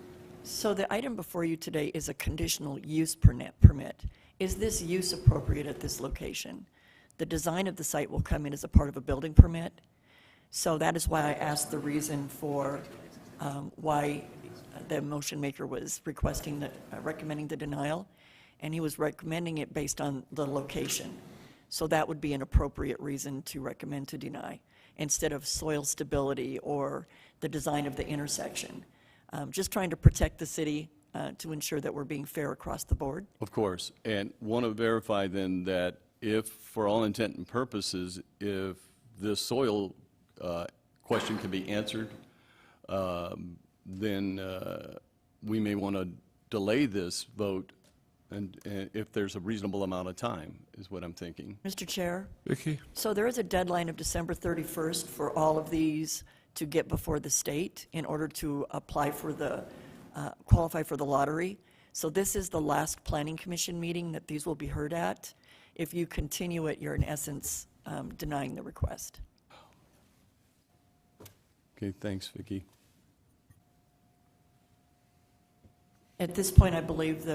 [SPEAKER 2] So the item before you today is a conditional use permit. Is this use appropriate at this location? The design of the site will come in as a part of a building permit. So that is why I asked the reason for why the motion maker was recommending the denial, and he was recommending it based on the location. So that would be an appropriate reason to recommend to deny, instead of soil stability or the design of the intersection. Just trying to protect the city to ensure that we're being fair across the board.
[SPEAKER 5] Of course, and want to verify then that if, for all intent and purposes, if this soil question can be answered, then we may want to delay this vote And if there's a reasonable amount of time, is what I'm thinking.
[SPEAKER 2] Mr. Chair,
[SPEAKER 1] Vicki?
[SPEAKER 2] so there is a deadline of December 31st for all of these to get before the state in order to apply for the, qualify for the lottery. So this is the last planning commission meeting that these will be heard at. If you continue it, you're in essence denying the request.
[SPEAKER 5] Okay, thanks, Vicki.
[SPEAKER 2] At this point, I believe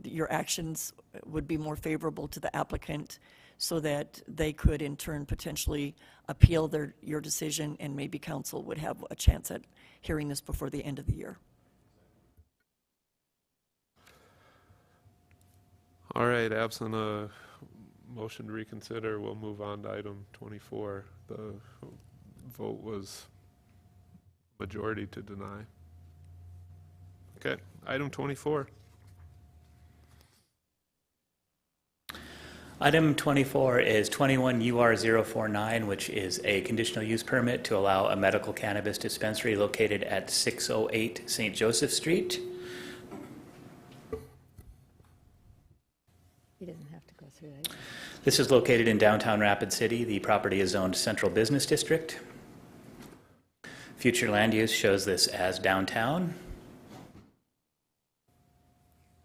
[SPEAKER 2] your actions would be more favorable to the applicant so that they could in turn potentially appeal your decision, and maybe council would have a chance at hearing this before the end of the year.
[SPEAKER 1] All right, absent a motion to reconsider, we'll move on to item 24. The vote was majority to deny. Okay, item 24.
[SPEAKER 10] Item 24 is 21 UR 049, which is a conditional use permit to allow a medical cannabis dispensary located at 608 St. Joseph Street.
[SPEAKER 6] He doesn't have to go through that.
[SPEAKER 10] This is located in downtown Rapid City. The property is zoned Central Business District. Future land use shows this as downtown.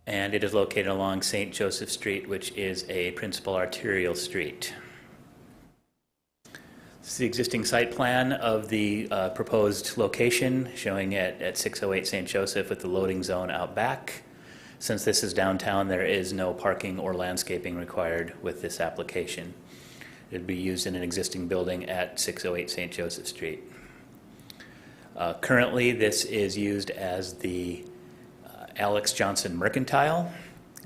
[SPEAKER 10] And it is located along St. Joseph Street, which is a principal arterial street. This is the existing site plan of the proposed location, showing it at 608 St. Joseph with the loading zone out back. Since this is downtown, there is no parking or landscaping required with this application. It would be used in an existing building at 608 St. Joseph Street. Currently, this is used as the Alex Johnson Mercantile,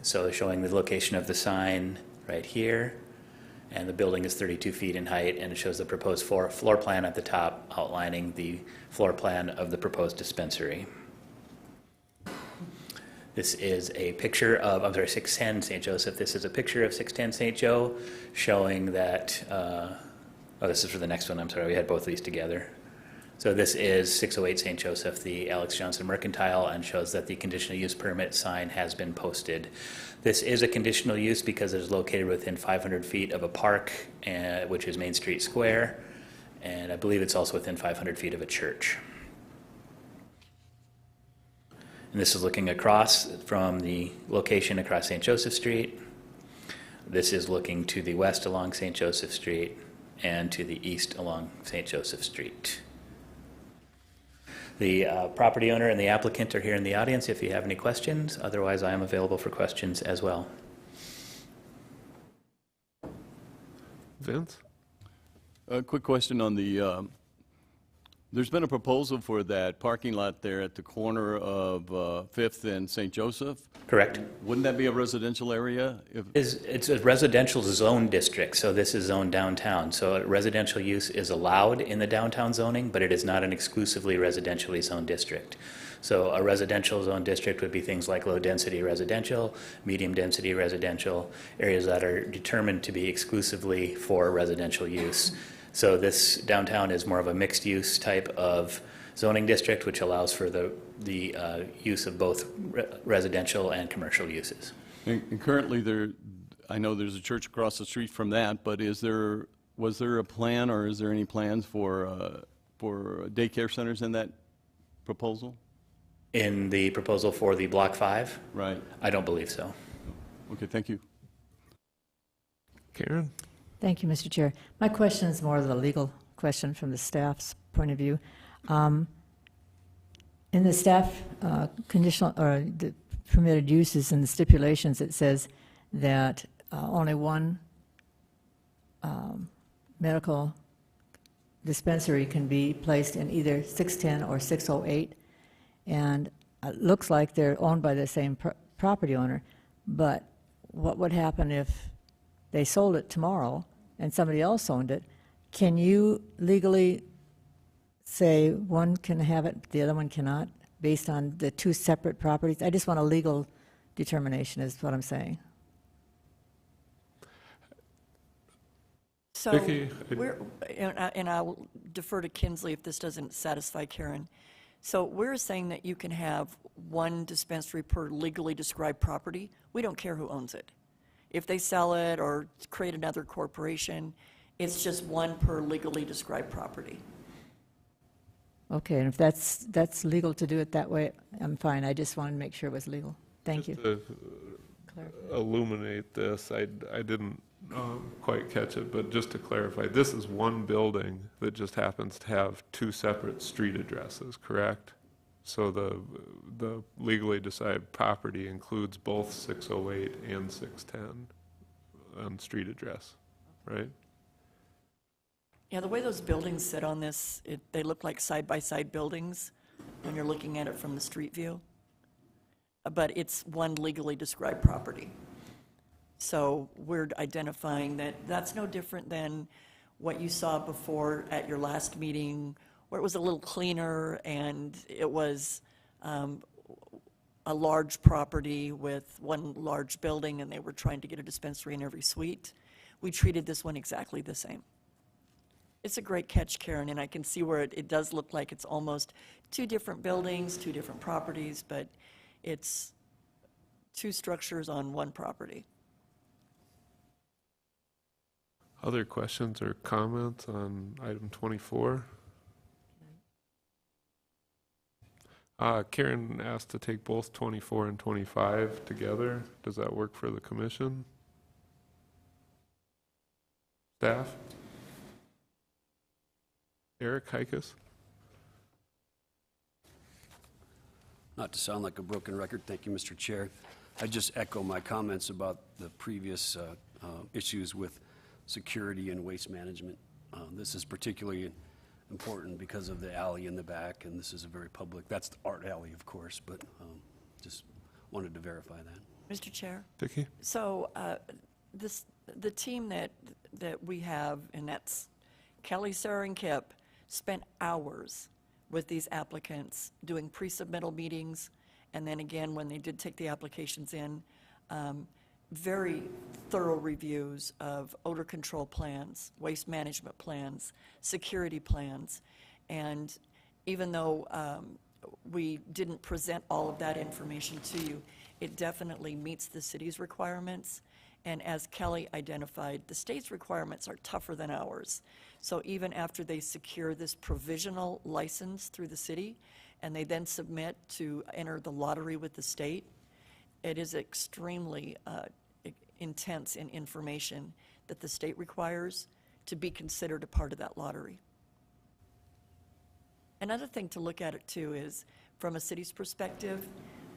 [SPEAKER 10] so showing the location of the sign right here, and the building is 32 feet in height, and it shows the proposed floor plan at the top outlining the floor plan of the proposed dispensary. This is a picture of, 610 St. Joseph. This is a picture of 610 St. Joe showing that, this is for the next one, I'm sorry, we had both of these together. So this is 608 St. Joseph, the Alex Johnson Mercantile, and shows that the conditional use permit sign has been posted. This is a conditional use because it is located within 500 feet of a park, which is Main Street Square, and I believe it's also within 500 feet of a church. And this is looking across from the location across St. Joseph Street. This is looking to the west along St. Joseph Street and to the east along St. Joseph Street. The property owner and the applicant are here in the audience if you have any questions. Otherwise, I am available for questions as well.
[SPEAKER 1] Vince?
[SPEAKER 5] A quick question on the, there's been a proposal for that parking lot there at the corner of 5th and St. Joseph.
[SPEAKER 10] Correct.
[SPEAKER 5] Wouldn't that be a residential area?
[SPEAKER 10] It's a residential zone district, so this is zoned downtown. So residential use is allowed in the downtown zoning, but it is not an exclusively residentially zoned district. So a residential zone district would be things like low-density residential, medium-density residential, areas that are determined to be exclusively for residential use. So this downtown is more of a mixed-use type of zoning district, which allows for the use of both residential and commercial uses.
[SPEAKER 5] And currently, I know there's a church across the street from that, but was there a plan, or is there any plans for daycare centers in that proposal?
[SPEAKER 10] In the proposal for the Block 5?
[SPEAKER 5] Right.
[SPEAKER 10] I don't believe so.
[SPEAKER 5] Okay, thank you.
[SPEAKER 1] Karen?
[SPEAKER 6] Thank you, Mr. Chair. My question is more of a legal question from the staff's point of view. In the staff conditional or the permitted uses and the stipulations, it says that only one medical dispensary can be placed in either 610 or 608, and it looks like they're owned by the same property owner. But what would happen if they sold it tomorrow and somebody else owned it? Can you legally say one can have it, the other one cannot, based on the two separate properties? I just want a legal determination is what I'm saying.
[SPEAKER 2] So,
[SPEAKER 1] Vicki,
[SPEAKER 2] and I'll defer to Kinsley if this doesn't satisfy Karen. So we're saying that you can have one dispensary per legally described property. We don't care who owns it. If they sell it or create another corporation, it's just one per legally described property.
[SPEAKER 6] Okay, and if that's legal to do it that way, I'm fine. I just wanted to make sure it was legal. Thank you.
[SPEAKER 1] Just to illuminate this, I didn't quite catch it, but just to clarify, this is one building that just happens to have two separate street addresses, correct? So the legally decided property includes both 608 and 610 on street address, right?
[SPEAKER 2] Yeah, the way those buildings sit on this, they look like side-by-side buildings when you're looking at it from the street view. But it's one legally described property. So we're identifying that that's no different than what you saw before at your last meeting, where it was a little cleaner and it was a large property with one large building and they were trying to get a dispensary in every suite. We treated this one exactly the same. It's a great catch, Karen, and I can see where it does look like it's almost two different buildings, two different properties, but it's two structures on one property.
[SPEAKER 1] Other questions or comments on item 24? Karen asked to take both 24 and 25 together. Does that work for the commission? Staff? Eric Hikus?
[SPEAKER 9] Not to sound like a broken record, thank you, Mr. Chair. I just echo my comments about the previous issues with security and waste management. This is particularly important because of the alley in the back, and this is a very public, that's the art alley, of course, but just wanted to verify that.
[SPEAKER 2] Mr. Chair?
[SPEAKER 1] Vicki?
[SPEAKER 2] So the team that we have, and that's Kelly, Sarah, and Kip, spent hours with these applicants doing pre-submittal meetings, and then again, when they did take the applications in, very thorough reviews of odor control plans, waste management plans, security plans, and even though we didn't present all of that information to you, it definitely meets the city's requirements. And as Kelly identified, the state's requirements are tougher than ours. So even after they secure this provisional license through the city, and they then submit to enter the lottery with the state, it is extremely intense in information that the state requires to be considered a part of that lottery. Another thing to look at it too is from a city's perspective,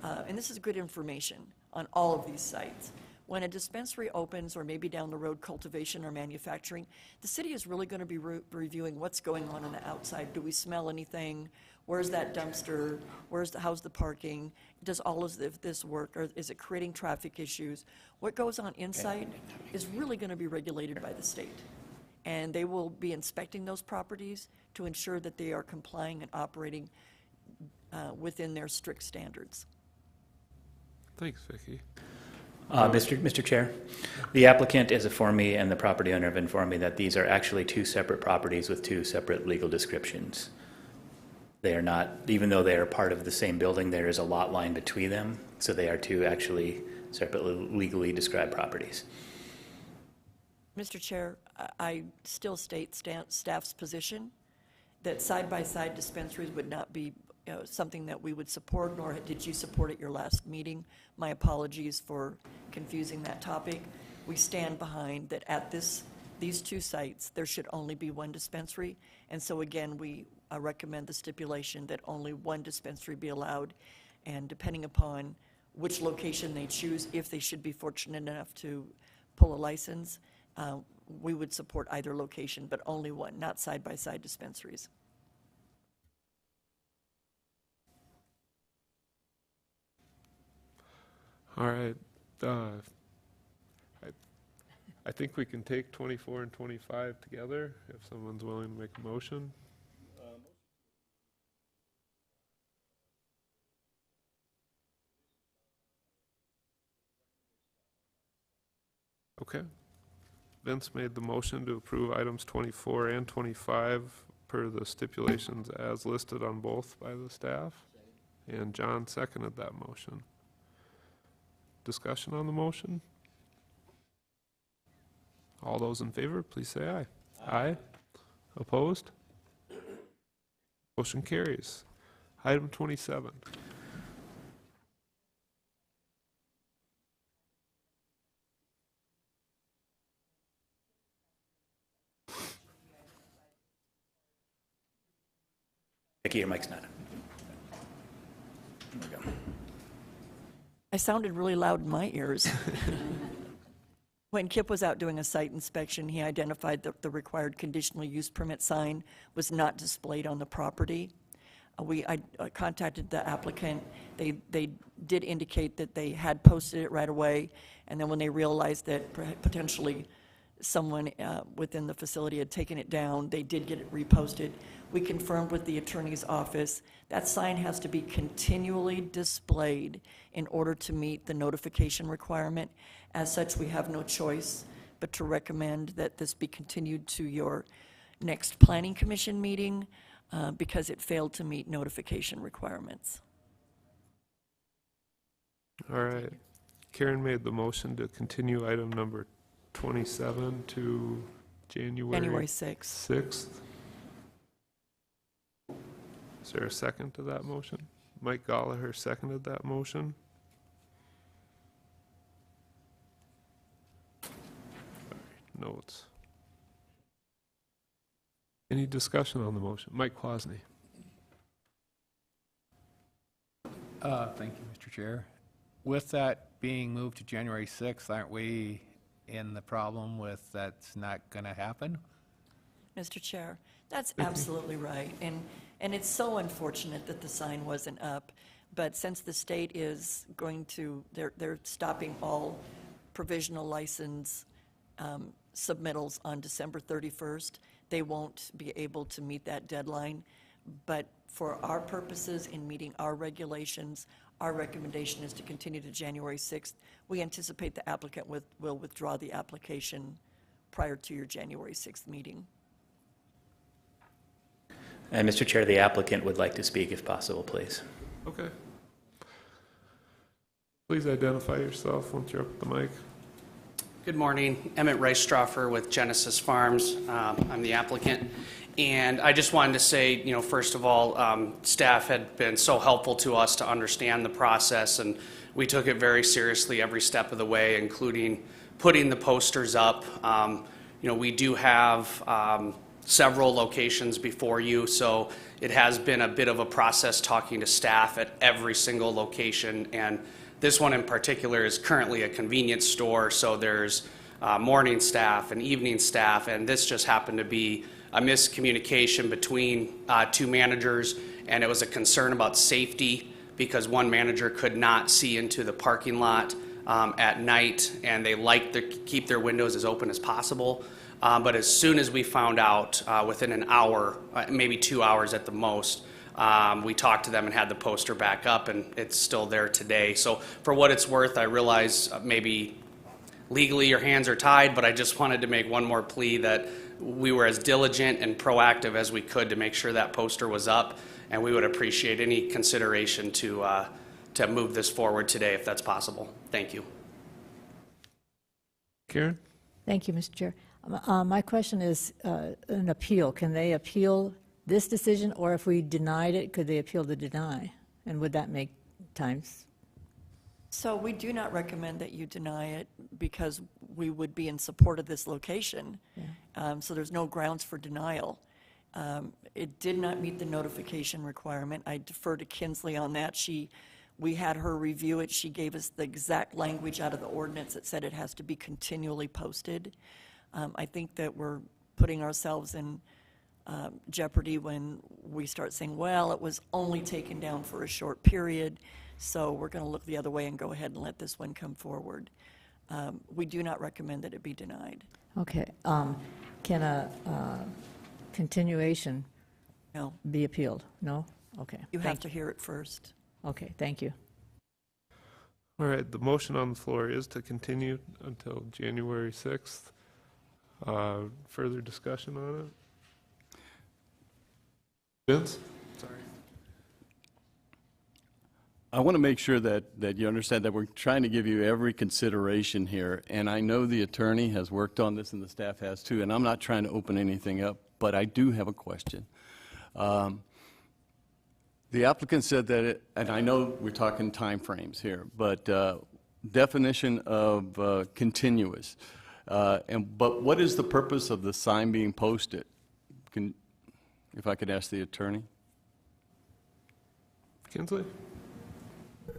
[SPEAKER 2] and this is good information on all of these sites. When a dispensary opens, or maybe down the road cultivation or manufacturing, the city is really going to be reviewing what's going on the outside. Do we smell anything? Where's that dumpster? How's the parking? Does all of this work, or is it creating traffic issues? What goes on inside is really going to be regulated by the state. And they will be inspecting those properties to ensure that they are complying and operating within their strict standards.
[SPEAKER 1] Thanks, Vicki.
[SPEAKER 10] Mr. Chair, the applicant has informed me and the property owner have informed me that these are actually two separate properties with two separate legal descriptions. They are not, even though they are part of the same building, there is a lot line between them, so they are two actually separately legally described properties.
[SPEAKER 2] Mr. Chair, I still state staff's position that side-by-side dispensaries would not be something that we would support, nor did you support at your last meeting. My apologies for confusing that topic. We stand behind that at these two sites, there should only be one dispensary. And so again, we recommend the stipulation that only one dispensary be allowed. And depending upon which location they choose, if they should be fortunate enough to pull a license, we would support either location, but only one, not side-by-side dispensaries.
[SPEAKER 1] All right. I think we can take 24 and 25 together if someone's willing to make a motion. Okay. Vince made the motion to approve items 24 and 25 per per the stipulations as listed on both by the staff. And John seconded that motion. Discussion on the motion? All those in favor, please say aye. Aye. Opposed? Motion carries. Item 27.
[SPEAKER 10] Vicki, your mic's not on. There we go.
[SPEAKER 2] I sounded really loud in my ears. When Kip was out doing a site inspection, he identified that the required conditional use permit sign was not displayed on the property. I contacted the applicant. They did indicate that they had posted it right away, and then when they realized that potentially someone within the facility had taken it down, they did get it reposted. We confirmed with the attorney's office that sign has to be continually displayed in order to meet the notification requirement. As such, we have no choice but to recommend that this be continued to your next Planning Commission meeting because it failed to meet notification requirements.
[SPEAKER 1] All right. Karen made the motion to continue item number 27 to January 6th. Is there a second to that motion? Mike Gallagher seconded that motion. Notes. Any discussion on the motion? Mike Kwasny.
[SPEAKER 13] Thank you, Mr. Chair. With that being moved to January 6th, aren't we in the problem with that's not going to happen?
[SPEAKER 2] Mr. Chair, that's absolutely right. And it's so unfortunate that the sign wasn't up. But since the state is going to, they're stopping all provisional license submittals on December 31st, they won't be able to meet that deadline. But for our purposes in meeting our regulations, our recommendation is to continue to January 6th. We anticipate the applicant will withdraw the application prior to your January 6th meeting.
[SPEAKER 10] And Mr. Chair, the applicant would like to speak if possible, please.
[SPEAKER 1] Okay. Please identify yourself once you're up at the mic.
[SPEAKER 14] Good morning. Emmett Rice-Stroffer with Genesis Farms. I'm the applicant. And I just wanted to say, first of all, staff had been so helpful to us to understand the process, and we took it very seriously every step of the way, including putting the posters up. We do have several locations before you, so it has been a bit of a process talking to staff at every single location. And this one in particular is currently a convenience store, so there's morning staff and evening staff, and this just happened to be a miscommunication between two managers, and it was a concern about safety because one manager could not see into the parking lot at night, and they like to keep their windows as open as possible. But as soon as we found out, within an hour, maybe 2 hours at the most, we talked to them and had the poster back up, and it's still there today. So for what it's worth, I realize maybe legally your hands are tied, but I just wanted to make one more plea that we were as diligent and proactive as we could to make sure that poster was up, and we would appreciate any consideration to move this forward today if that's possible. Thank you.
[SPEAKER 1] Karen?
[SPEAKER 6] Thank you, Mr. Chair. My question is an appeal. Can they appeal this decision, or if we denied it, could they appeal the deny? And would that make times?
[SPEAKER 2] So we do not recommend that you deny it because we would be in support of this location. Yeah. So there's no grounds for denial. It did not meet the notification requirement. I defer to Kinsley on that. We had her review it. She gave us the exact language out of the ordinance that said it has to be continually posted. I think that we're putting ourselves in jeopardy when we start saying, well, it was only taken down for a short period, so we're going to look the other way and go ahead and let this one come forward. We do not recommend that it be denied.
[SPEAKER 6] Okay. Can a continuation be appealed? No? Okay.
[SPEAKER 2] You have to hear it first.
[SPEAKER 6] Okay, thank you.
[SPEAKER 1] All right, the motion on the floor is to continue until January 6th. Further discussion on it? Vince?
[SPEAKER 5] I want to make sure that you understand that we're trying to give you every consideration here, and I know the attorney has worked on this and the staff has too, and I'm not trying to open anything up, but I do have a question. The applicant said that, and I know we're talking timeframes here, but definition of continuous. But what is the purpose of the sign being posted? If I could ask the attorney?
[SPEAKER 1] Kinsley?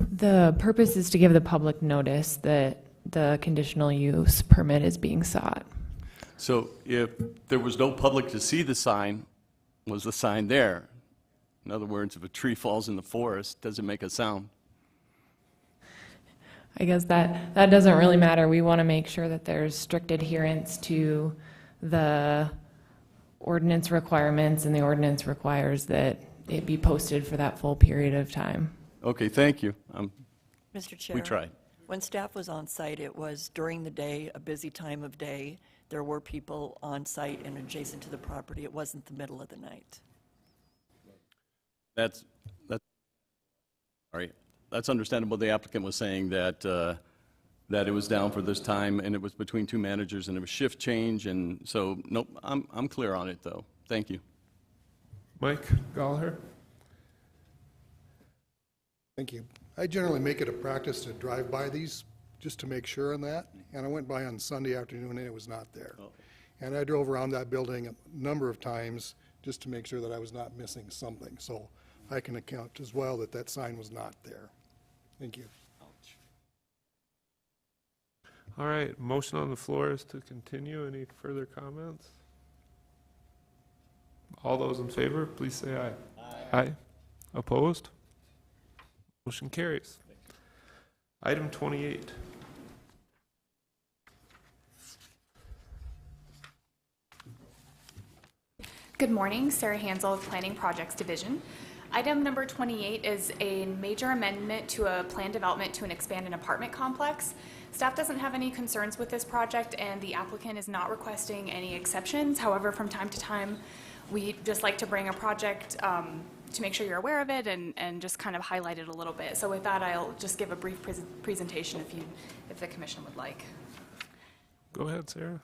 [SPEAKER 15] The purpose is to give the public notice that the conditional use permit is being sought.
[SPEAKER 5] So if there was no public to see the sign, was the sign there? In other words, if a tree falls in the forest, does it make a sound?
[SPEAKER 15] I guess that doesn't really matter. We want to make sure that there's strict adherence to the ordinance requirements, and the ordinance requires that it be posted for that full period of time.
[SPEAKER 5] Okay, thank you.
[SPEAKER 2] Mr. Chair?
[SPEAKER 5] We tried.
[SPEAKER 2] When staff was on site, it was during the day, a busy time of day. There were people on site and adjacent to the property. It wasn't the middle of the night.
[SPEAKER 5] That's understandable. The applicant was saying that it was down for this time, and it was between two managers, and it was shift change, and so, nope, I'm clear on it, though. Thank you.
[SPEAKER 1] Mike Gallagher?
[SPEAKER 7] Thank you. I generally make it a practice to drive by these just to make sure on that, and I went by on Sunday afternoon and it was not there.
[SPEAKER 5] Okay.
[SPEAKER 7] And I drove around that building a number of times just to make sure that I was not missing something. So I can account as well that that sign was not there. Thank you.
[SPEAKER 1] All right, motion on the floor is to continue. Any further comments? All those in favor, please say aye. Aye. Opposed? Motion carries. Item 28.
[SPEAKER 16] Good morning, Sarah Hansel with Planning Projects Division. Item number 28 is a major amendment to a plan development to expand an apartment complex. Staff doesn't have any concerns with this project, and the applicant is not requesting any exceptions. However, from time to time, we just like to bring a project to make sure you're aware of it and just kind of highlight it a little bit. So with that, I'll just give a brief presentation if the commission would like.
[SPEAKER 1] Go ahead, Sarah.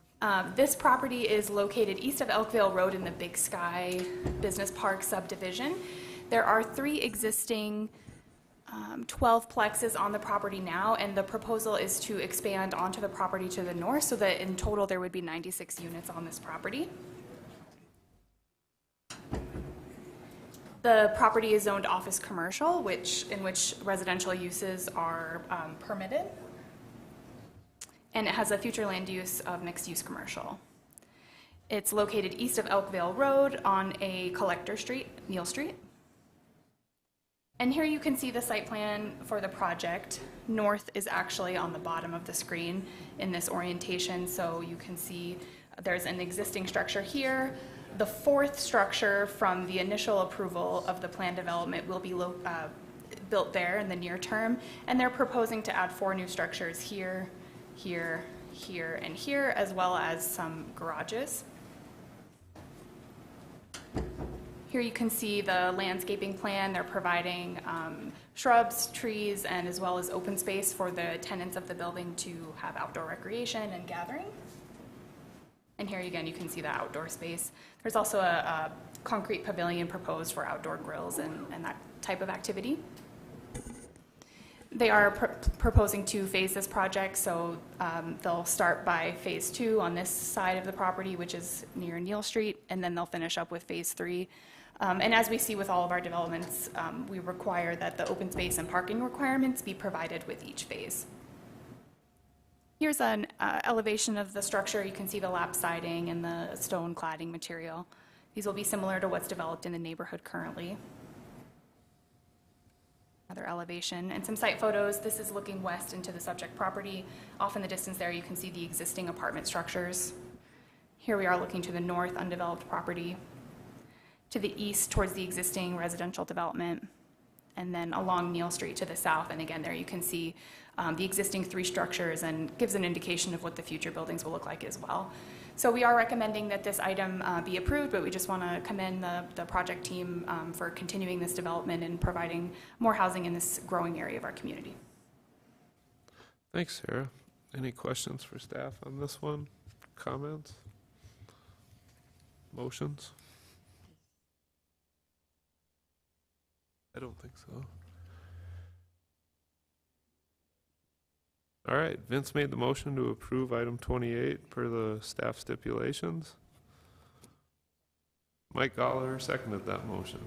[SPEAKER 16] This property is located east of Elkville Road in the Big Sky Business Park subdivision. There are 3 existing 12 plexes on the property now, and the proposal is to expand onto the property to the north so that in total there would be 96 units on this property. The property is zoned office commercial, in which residential uses are permitted. And it has a future land use of mixed-use commercial. It's located east of Elkville Road on a collector street, Neal Street. And here you can see the site plan for the project. North is actually on the bottom of the screen in this orientation, so you can see there's an existing structure here. The 4th structure from the initial approval of the plan development will be built there in the near term, and they're proposing to add 4 new structures here, here, here, and here, as well as some garages. Here you can see the landscaping plan. They're providing shrubs, trees, and as well as open space for the tenants of the building to have outdoor recreation and gathering. And here again, you can see the outdoor space. There's also a concrete pavilion proposed for outdoor grills and that type of activity. They are proposing to phase this project, so they'll start by phase 2 on this side of the property, which is near Neal Street, and then they'll finish up with phase 3. And as we see with all of our developments, we require that the open space and parking requirements be provided with each phase. Here's an elevation of the structure. You can see the lap siding and the stone cladding material. These will be similar to what's developed in the neighborhood currently. Another elevation and some site photos. This is looking west into the subject property. Off in the distance there, you can see the existing apartment structures. Here we are looking to the north, undeveloped property. To the east, towards the existing residential development. and then along Neal Street to the south. And again, there you can see the existing 3 structures and gives an indication of what the future buildings will look like as well. So we are recommending that this item be approved, but we just want to commend the project team for continuing this development and providing more housing in this growing area of our community.
[SPEAKER 1] Thanks, Sarah. Any questions for staff on this one? Comments? Motions? I don't think so. All right, Vince made the motion to approve item 28 per the staff stipulations. Mike Goller seconded that motion.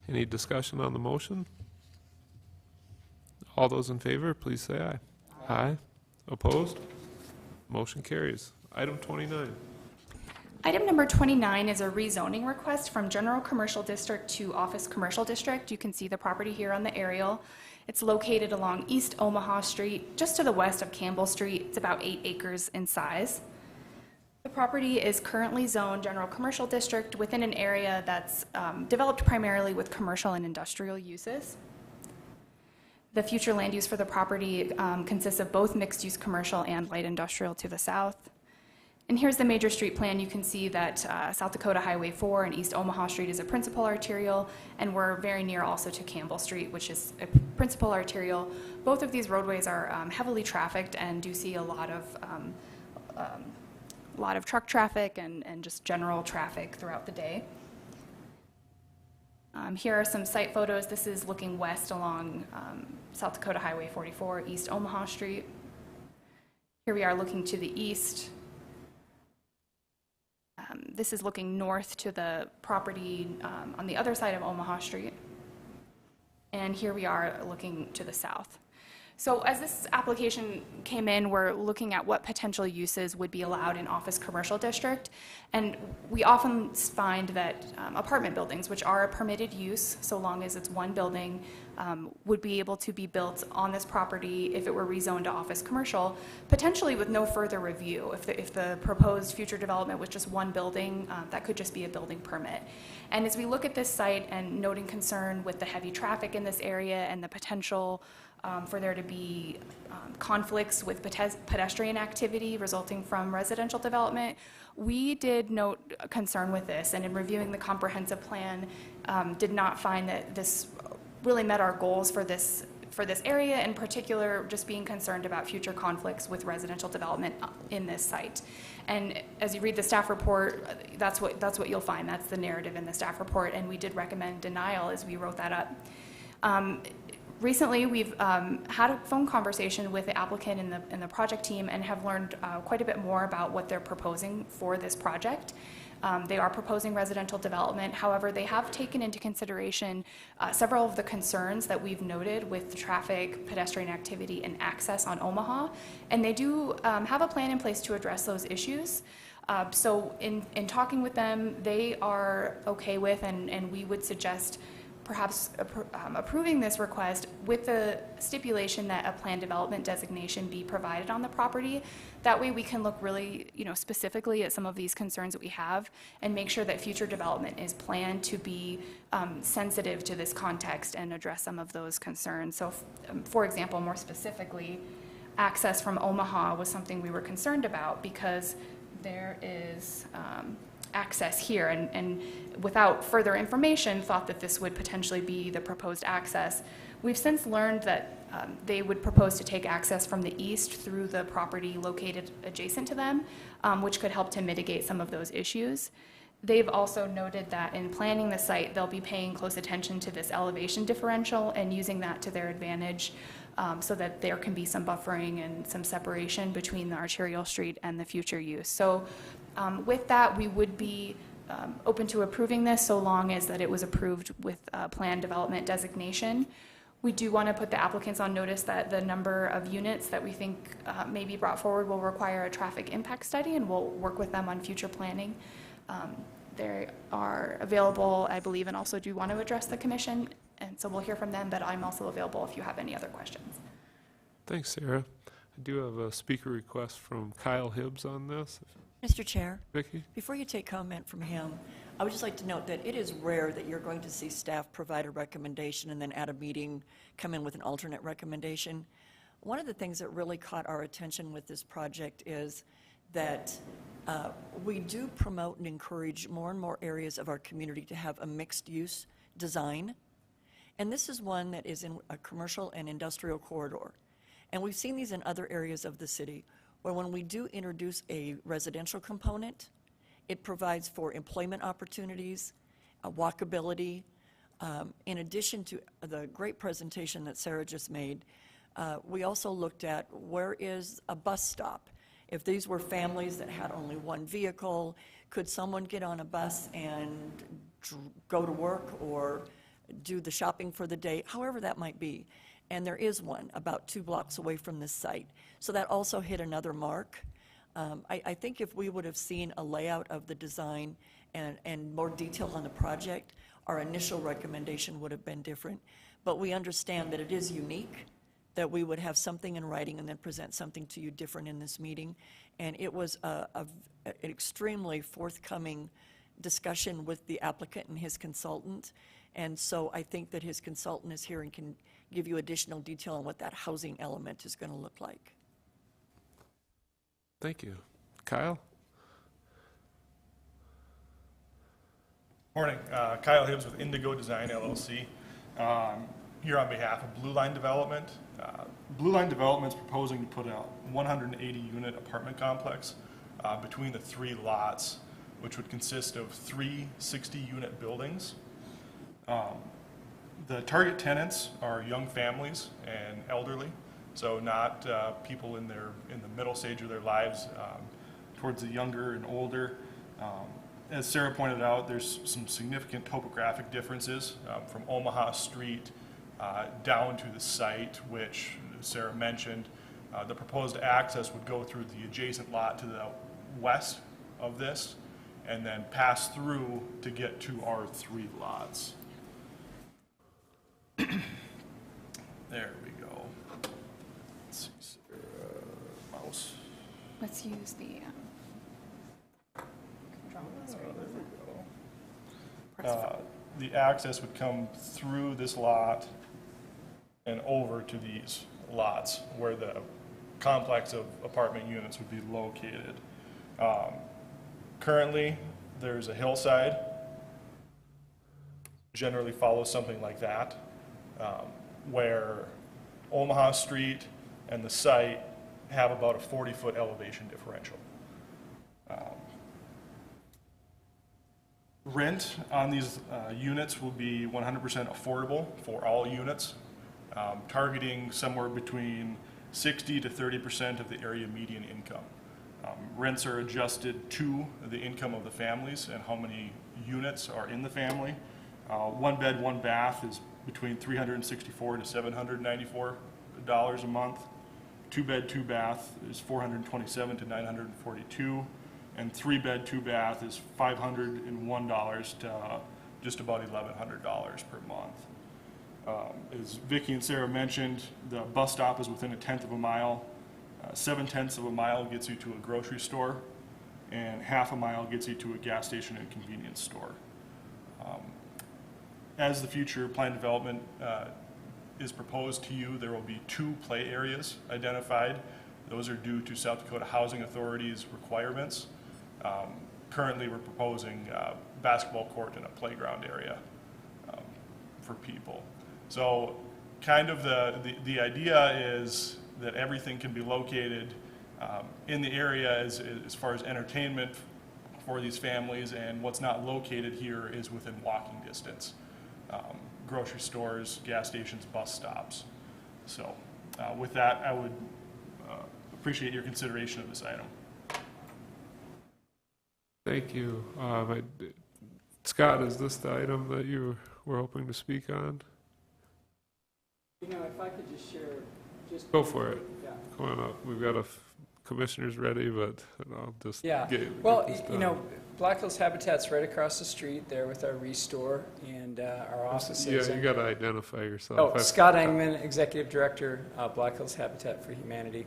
[SPEAKER 1] Any discussion on the motion? All those in favor, please say aye. Aye. Opposed? Motion carries. Item 29.
[SPEAKER 16] Item number 29 is a rezoning request from General Commercial District to Office Commercial District. You can see the property here on the aerial. It's located along East Omaha Street, just to the west of Campbell Street. It's about 8 acres in size. The property is currently zoned General Commercial District within an area that's developed primarily with commercial and industrial uses. The future land use for the property consists of both mixed-use commercial and light industrial to the south. And here's the major street plan. You can see that South Dakota Highway 4 and East Omaha Street is a principal arterial, and we're very near also to Campbell Street, which is a principal arterial. Both of these roadways are heavily trafficked and do see a lot of truck traffic and just general traffic throughout the day. Here are some site photos. This is looking west along South Dakota Highway 44, East Omaha Street. Here we are looking to the east. This is looking north to the property on the other side of Omaha Street. And here we are looking to the south. So as this application came in, we're looking at what potential uses would be allowed in Office Commercial District. And we often find that apartment buildings, which are a permitted use, so long as it's one building, would be able to be built on this property if it were rezoned to Office Commercial, potentially with no further review. If the proposed future development was just one building, that could just be a building permit. And as we look at this site and noting concern with the heavy traffic in this area and the potential for there to be conflicts with pedestrian activity resulting from residential development, we did note concern with this, and in reviewing the comprehensive plan, did not find that this really met our goals for this area, in particular just being concerned about future conflicts with residential development in this site. And as you read the staff report, that's what you'll find. That's the narrative in the staff report, and we did recommend denial as we wrote that up. Recently, we've had a phone conversation with the applicant and the project team and have learned quite a bit more about what they're proposing for this project. They are proposing residential development. However, they have taken into consideration several of the concerns that we've noted with traffic, pedestrian activity, and access on Omaha. And they do have a plan in place to address those issues. So in talking with them, they are okay with, and we would suggest perhaps approving this request with the stipulation that a planned development designation be provided on the property. That way we can look really, specifically at some of these concerns that we have and make sure that future development is planned to be sensitive to this context and address some of those concerns. So, for example, more specifically, access from Omaha was something we were concerned about because there is access here, and without further information thought that this would potentially be the proposed access. We've since learned that they would propose to take access from the east through the property located adjacent to them, which could help to mitigate some of those issues. They've also noted that in planning the site, they'll be paying close attention to this elevation differential and using that to their advantage so that there can be some buffering and some separation between the arterial street and the future use. So with that, we would be open to approving this so long as that it was approved with planned development designation. We do want to put the applicants on notice that the number of units that we think may be brought forward will require a traffic impact study, and we'll work with them on future planning. They are available, I believe, and also do want to address the commission, and so we'll hear from them, but I'm also available if you have any other questions.
[SPEAKER 1] Thanks, Sarah. I do have a speaker request from Kyle Hibbs on this.
[SPEAKER 2] Mr. Chair,
[SPEAKER 1] Vicki?
[SPEAKER 2] before you take comment from him, I would just like to note that it is rare that you're going to see staff provide a recommendation and then at a meeting come in with an alternate recommendation. One of the things that really caught our attention with this project is that we do promote and encourage more and more areas of our community to have a mixed-use design. And this is one that is in a commercial and industrial corridor. And we've seen these in other areas of the city, where when we do introduce a residential component, it provides for employment opportunities, walkability. In addition to the great presentation that Sarah just made, we also looked at where is a bus stop. If these were families that had only one vehicle, could someone get on a bus and go to work or do the shopping for the day, however that might be. And there is one about 2 blocks away from this site. So that also hit another mark. I think if we would have seen a layout of the design and more detail on the project, our initial recommendation would have been different. But we understand that it is unique, that we would have something in writing and then present something to you different in this meeting. And it was an extremely forthcoming discussion with the applicant and his consultant. And so I think that his consultant is here and can give you additional detail on what that housing element is going to look like.
[SPEAKER 1] Thank you. Kyle?
[SPEAKER 17] Morning. Kyle Hibbs with Indigo Design, LLC. Here on behalf of Blue Line Development. Blue Line Development is proposing to put a 180-unit apartment complex between the 3 lots, which would consist of 3 60-unit buildings. The target tenants are young families and elderly, so not people in the middle stage of their lives, towards the younger and older. As Sarah pointed out, there's some significant topographic differences from Omaha Street down to the site, which Sarah mentioned. The proposed access would go through the adjacent lot to the west of this and then pass through to get to our 3 lots. There we go. Let's see, Sarah, mouse.
[SPEAKER 16] Let's use the.
[SPEAKER 17] The access would come through this lot and over to these lots where the complex of apartment units would be located. Currently, there's a hillside, generally follows something like that, where Omaha Street and the site have about a 40-foot elevation differential. Rent on these units will be 100% affordable for all units, targeting somewhere between 60 to 30% of the area median income. Rents are adjusted to the income of the families and how many units are in the family. 1 bed, 1 bath is between $364 to $794 a month. 2 bed, 2 bath is $427 to $942. And 3 bed, 2 bath is $501 to just about $1,100 per month. As Vicki and Sarah mentioned, the bus stop is within 1/10 of a mile. 7/10 of a mile gets you to a grocery store, and 1/2 a mile gets you to a gas station and convenience store. As the future plan development is proposed to you, there will be 2 play areas identified. Those are due to South Dakota Housing Authority's requirements. Currently, we're proposing a basketball court and a playground area for people. So kind of the idea is that everything can be located in the area as far as entertainment for these families, and what's not located here is within walking distance. Grocery stores, gas stations, bus stops. So with that, I would appreciate your consideration of this item.
[SPEAKER 1] Thank you. Scott, is this the item that you were hoping to speak on?
[SPEAKER 18] You know, if I could just share, just
[SPEAKER 1] Go for it.
[SPEAKER 18] Yeah.
[SPEAKER 1] Come on up. We've got commissioners ready, but I'll just
[SPEAKER 18] Well,
[SPEAKER 1] get
[SPEAKER 18] you know, Black Hills Habitat's right across the street there with our restore and our offices.
[SPEAKER 1] Yeah, you got to identify yourself.
[SPEAKER 18] Oh, Scott Engman, Executive Director, Black Hills Habitat for Humanity.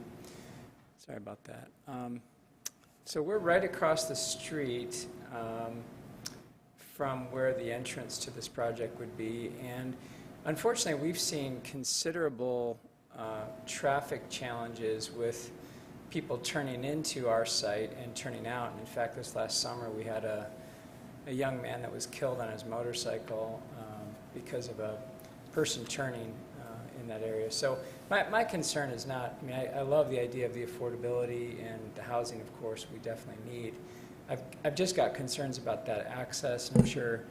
[SPEAKER 18] Sorry about that. So we're right across the street from where the entrance to this project would be. And unfortunately, we've seen considerable traffic challenges with people turning into our site and turning out. And in fact, this last summer, we had a young man that was killed on his motorcycle because of a person turning in that area. So my concern is not, I mean, I love the idea of the affordability and the housing, of course, we definitely need. I've just got concerns about that access, and I'm sure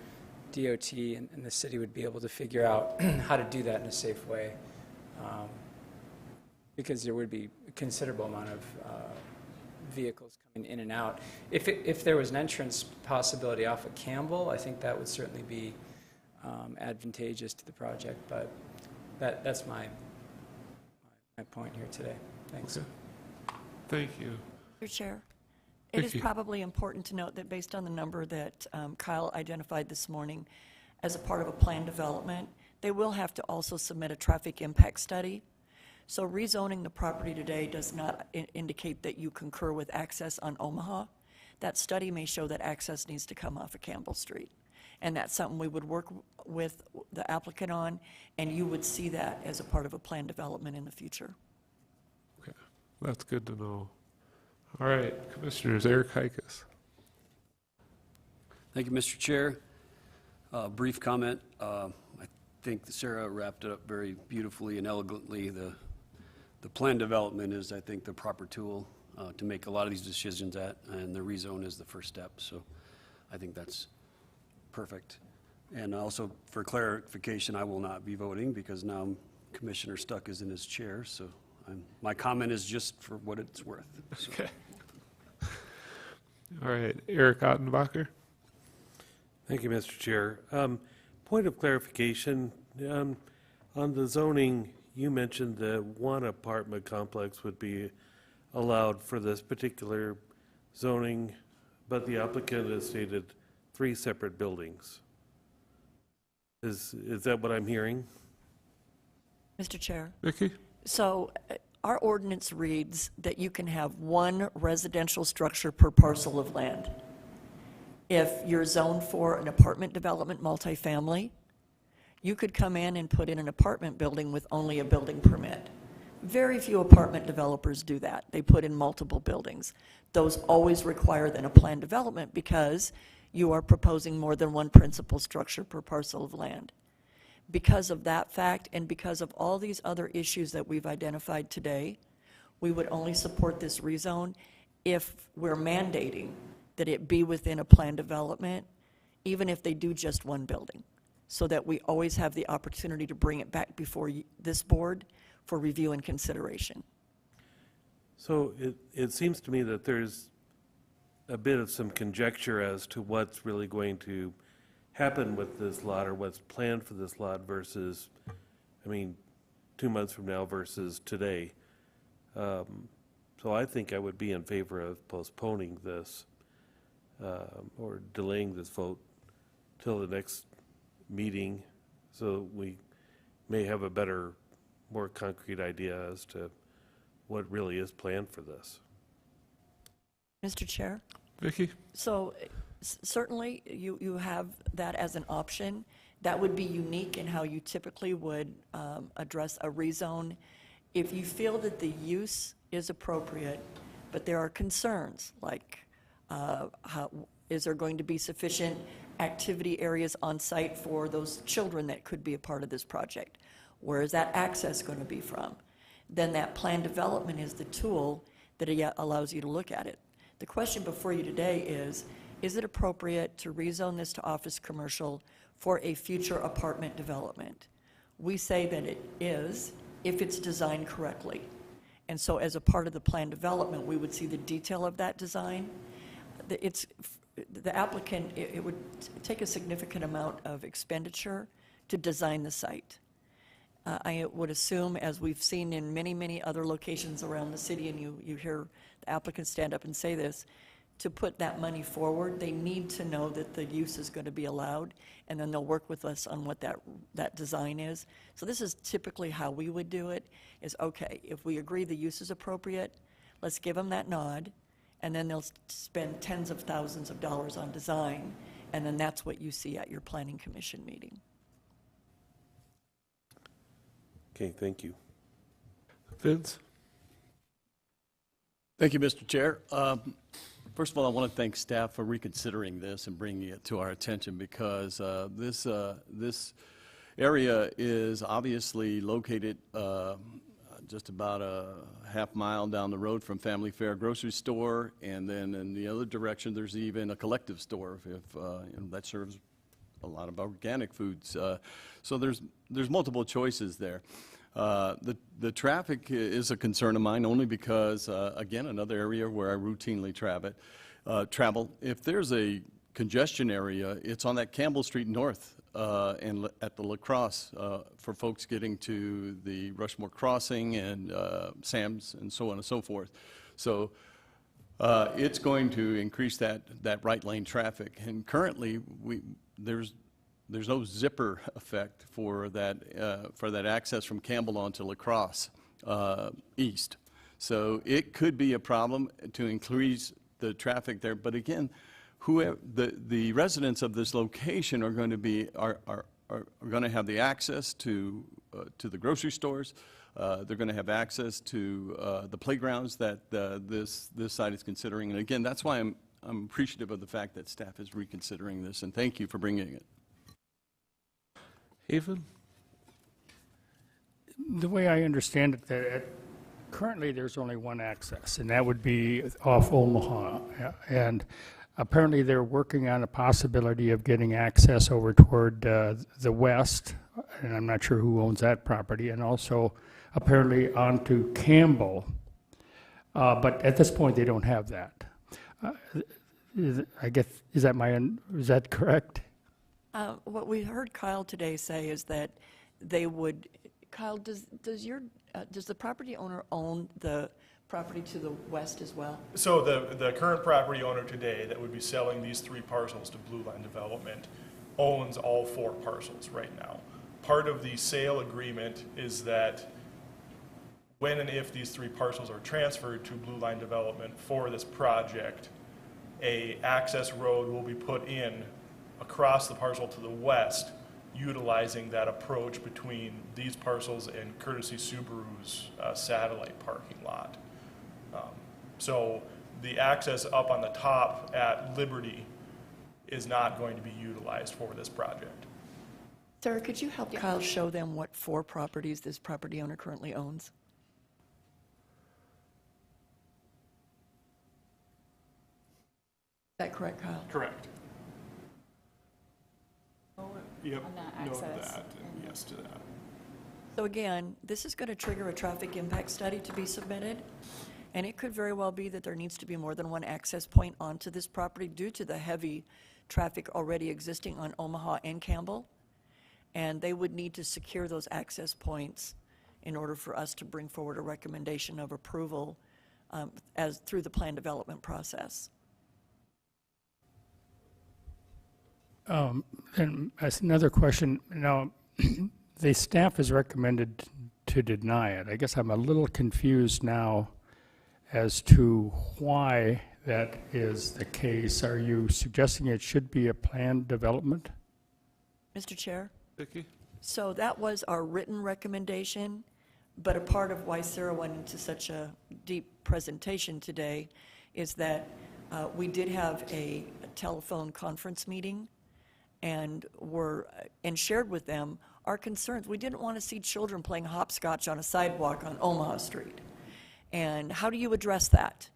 [SPEAKER 18] DOT and the city would be able to figure out how to do that in a safe way, because there would be a considerable amount of vehicles coming in and out. If there was an entrance possibility off of Campbell, I think that would certainly be advantageous to the project, but that's my point here today. Thanks.
[SPEAKER 1] Okay. Thank you.
[SPEAKER 2] Mr. Chair, it is
[SPEAKER 1] Vicki.
[SPEAKER 2] probably important to note that based on the number that Kyle identified this morning as a part of a plan development, they will have to also submit a traffic impact study. So rezoning the property today does not indicate that you concur with access on Omaha. That study may show that access needs to come off of Campbell Street. And that's something we would work with the applicant on, and you would see that as a part of a plan development in the future.
[SPEAKER 1] Okay, that's good to know. All right, Commissioners, Eric Hikas.
[SPEAKER 9] Thank you, Mr. Chair. Brief comment. I think Sarah wrapped it up very beautifully and elegantly. The plan development is, I think, the proper tool to make a lot of these decisions at, and the rezone is the first step. So I think that's perfect. And also, for clarification, I will not be voting because now Commissioner Stuck is in his chair. So my comment is just for what it's worth. So.
[SPEAKER 1] Okay. All right, Eric Ottenbacher.
[SPEAKER 12] Thank you, Mr. Chair. Point of clarification, on the zoning, you mentioned that one apartment complex would be allowed for this particular zoning, but the applicant has stated 3 separate buildings. Is that what I'm hearing?
[SPEAKER 2] Mr. Chair.
[SPEAKER 1] Vicki?
[SPEAKER 2] So our ordinance reads that you can have 1 residential structure per parcel of land. If you're zoned for an apartment development multifamily, you could come in and put in an apartment building with only a building permit. Very few apartment developers do that. They put in multiple buildings. Those always require then a plan development because you are proposing more than 1 principal structure per parcel of land. Because of that fact and because of all these other issues that we've identified today, we would only support this rezone if we're mandating that it be within a plan development, even if they do just 1 building, so that we always have the opportunity to bring it back before this board for review and consideration.
[SPEAKER 12] So it seems to me that there's a bit of some conjecture as to what's really going to happen with this lot or what's planned for this lot versus, 2 months from now versus today. So I think I would be in favor of postponing this or delaying this vote till the next meeting so we may have a better, more concrete idea as to what really is planned for this.
[SPEAKER 2] Mr. Chair?
[SPEAKER 1] Vicki?
[SPEAKER 2] So certainly you have that as an option. That would be unique in how you typically would address a rezone. If you feel that the use is appropriate, but there are concerns like is there going to be sufficient activity areas on site for those children that could be a part of this project? Where is that access going to be from? Then that plan development is the tool that allows you to look at it. The question before you today is it appropriate to rezone this to office commercial for a future apartment development? We say that it is if it's designed correctly. And so as a part of the plan development, we would see the detail of that design. The applicant, it would take a significant amount of expenditure to design the site. I would assume, as we've seen in many, many other locations around the city, and you hear the applicants stand up and say this, to put that money forward, they need to know that the use is going to be allowed, and then they'll work with us on what that design is. So this is typically how we would do it, is okay, if we agree the use is appropriate, let's give them that nod, and then they'll spend tens of thousands of dollars on design, And then that's what you see at your planning commission meeting.
[SPEAKER 12] Okay, thank you.
[SPEAKER 1] Vince?
[SPEAKER 5] Thank you, Mr. Chair. First of all, I want to thank staff for reconsidering this and bringing it to our attention, because this area is obviously located just about a half-mile down the road from Family Fare grocery store, and then in the other direction, there's even a collective store that serves a lot of organic foods. So there's multiple choices there. The traffic is a concern of mine, only because, again, another area where I routinely travel. If there's a congestion area, it's on that Campbell Street North and at the La Crosse for folks getting to the Rushmore Crossing and Sam's and so on and so forth. So it's going to increase that right lane traffic. And currently, there's no zipper effect for that access from Campbell onto La Crosse east. So it could be a problem to increase the traffic there. But again, the residents of this location are going to have the access to the grocery stores. They're going to have access to the playgrounds that this site is considering. And again, that's why I'm appreciative of the fact that staff is reconsidering this. And thank you for bringing it.
[SPEAKER 1] Haven?
[SPEAKER 19] The way I understand it, that currently there's only one access, and that would be off Omaha. And apparently they're working on a possibility of getting access over toward the west, and I'm not sure who owns that property, and also apparently onto Campbell. But at this point, they don't have that. I guess, is that correct?
[SPEAKER 2] What we heard Kyle today say is that they would, Kyle, does the property owner own the property to the west as well?
[SPEAKER 17] So the current property owner today that would be selling these 3 parcels to Blue Line Development owns all 4 parcels right now. Part of the sale agreement is that when and if these 3 parcels are transferred to Blue Line Development for this project, a access road will be put in across the parcel to the west, utilizing that approach between these parcels and Courtesy Subaru's satellite parking lot. So the access up on the top at Liberty is not going to be utilized for this project.
[SPEAKER 2] Sarah, could you help Kyle show them what 4 properties this property owner currently owns? Is that correct, Kyle?
[SPEAKER 17] Correct. Yep,
[SPEAKER 16] on that
[SPEAKER 17] no to
[SPEAKER 16] access.
[SPEAKER 17] that, and yes to that.
[SPEAKER 2] So again, this is going to trigger a traffic impact study to be submitted, and it could very well be that there needs to be more than one access point onto this property due to the heavy traffic already existing on Omaha and Campbell, and they would need to secure those access points in order for us to bring forward a recommendation of approval as through the plan development process.
[SPEAKER 19] And as another question, now, the staff has recommended to deny it. I guess I'm a little confused now as to why that is the case. Are you suggesting it should be a planned development?
[SPEAKER 2] Mr. Chair?
[SPEAKER 1] Vicki?
[SPEAKER 2] So that was our written recommendation, but a part of why Sarah went into such a deep presentation today is that we did have a telephone conference meeting and shared with them our concerns. We didn't want to see children playing hopscotch on a sidewalk on Omaha Street. And how do you address that?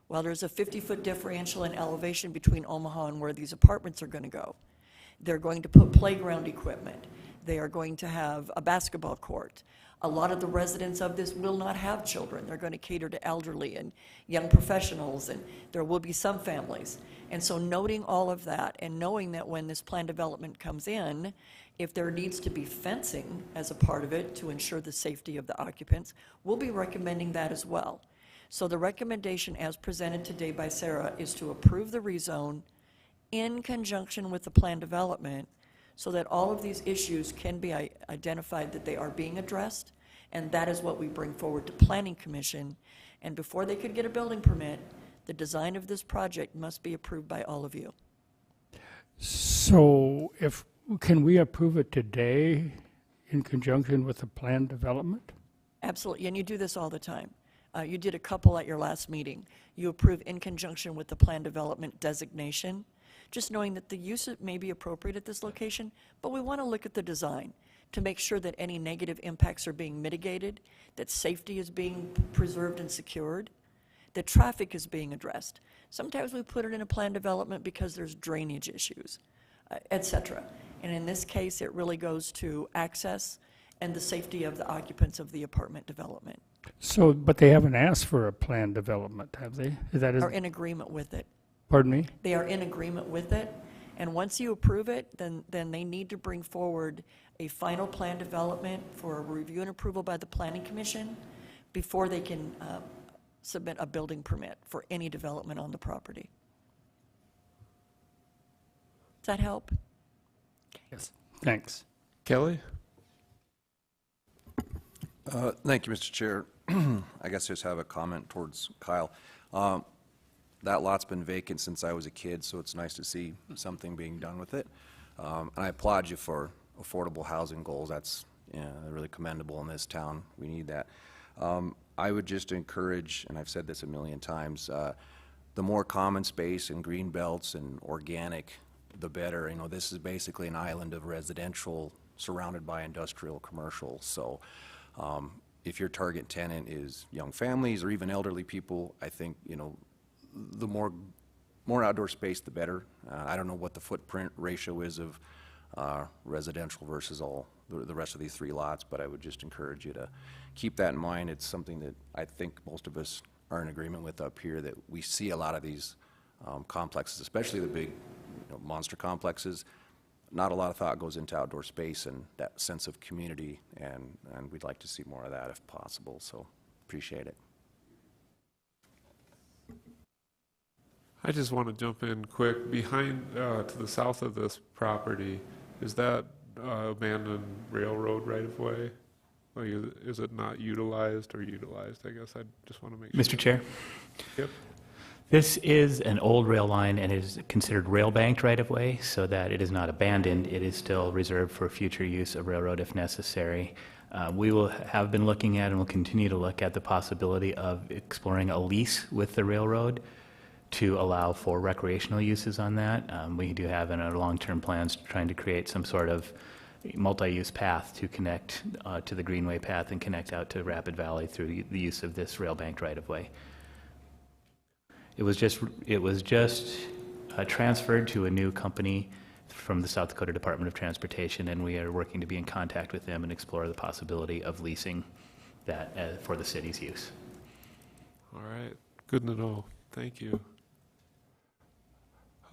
[SPEAKER 2] Well, there's a 50-foot differential in elevation between Omaha and where these apartments are going to go. They're going to put playground equipment. They are going to have a basketball court. A lot of the residents of this will not have children. They're going to cater to elderly and young professionals, and there will be some families. And so noting all of that and knowing that when this plan development comes in, if there needs to be fencing as a part of it to ensure the safety of the occupants, we'll be recommending that as well. So the recommendation as presented today by Sarah is to approve the rezone in conjunction with the plan development so that all of these issues can be identified that they are being addressed, and that is what we bring forward to Planning Commission. And before they could get a building permit, the design of this project must be approved by all of you.
[SPEAKER 19] So can we approve it today in conjunction with the planned development?
[SPEAKER 2] Absolutely, and you do this all the time. You did a couple at your last meeting. You approve in conjunction with the plan development designation, just knowing that the use may be appropriate at this location, but we want to look at the design to make sure that any negative impacts are being mitigated, that safety is being preserved and secured, that traffic is being addressed. Sometimes we put it in a plan development because there's drainage issues, et cetera. And in this case, it really goes to access and the safety of the occupants of the apartment development.
[SPEAKER 19] So, but they haven't asked for a planned development, have they?
[SPEAKER 2] Are in agreement with it.
[SPEAKER 19] Pardon me?
[SPEAKER 2] They are in agreement with it, and once you approve it, then they need to bring forward a final plan development for review and approval by the Planning Commission before they can submit a building permit for any development on the property. Does that help?
[SPEAKER 19] Yes. Thanks.
[SPEAKER 1] Kelly?
[SPEAKER 8] Thank you, Mr. Chair. I guess I just have a comment towards Kyle. That lot's been vacant since I was a kid, so it's nice to see something being done with it. And I applaud you for affordable housing goals. That's really commendable in this town. We need that. I would just encourage, and I've said this a million times, the more common space and green belts and organic, the better. You know, this is basically an island of residential surrounded by industrial commercial. So if your target tenant is young families or even elderly people, I think, you know, the more outdoor space, the better. I don't know what the footprint ratio is of residential versus all the rest of these three lots, but I would just encourage you to keep that in mind. It's something that I think most of us are in agreement with up here, that we see a lot of these complexes, especially the big monster complexes. Not a lot of thought goes into outdoor space and that sense of community, and we'd like to see more of that if possible, so appreciate it.
[SPEAKER 1] I just want to jump in quick. Behind, to the south of this property, is that abandoned railroad right-of-way? Like, is it not utilized or utilized? I guess I just want to make sure.
[SPEAKER 10] Mr. Chair?
[SPEAKER 1] Yep.
[SPEAKER 10] This is an old rail line and is considered rail banked right-of-way, so that it is not abandoned. It is still reserved for future use of railroad if necessary. We have been looking at and will continue to look at the possibility of exploring a lease with the railroad to allow for recreational uses on that. We do have in our long-term plans trying to create some sort of multi-use path to connect to the Greenway path and connect out to Rapid Valley through the use of this rail banked right-of-way. It was just transferred to a new company from the South Dakota Department of Transportation, and we are working to be in contact with them and explore the possibility of leasing that for the city's use.
[SPEAKER 1] All right, good to know. Thank you.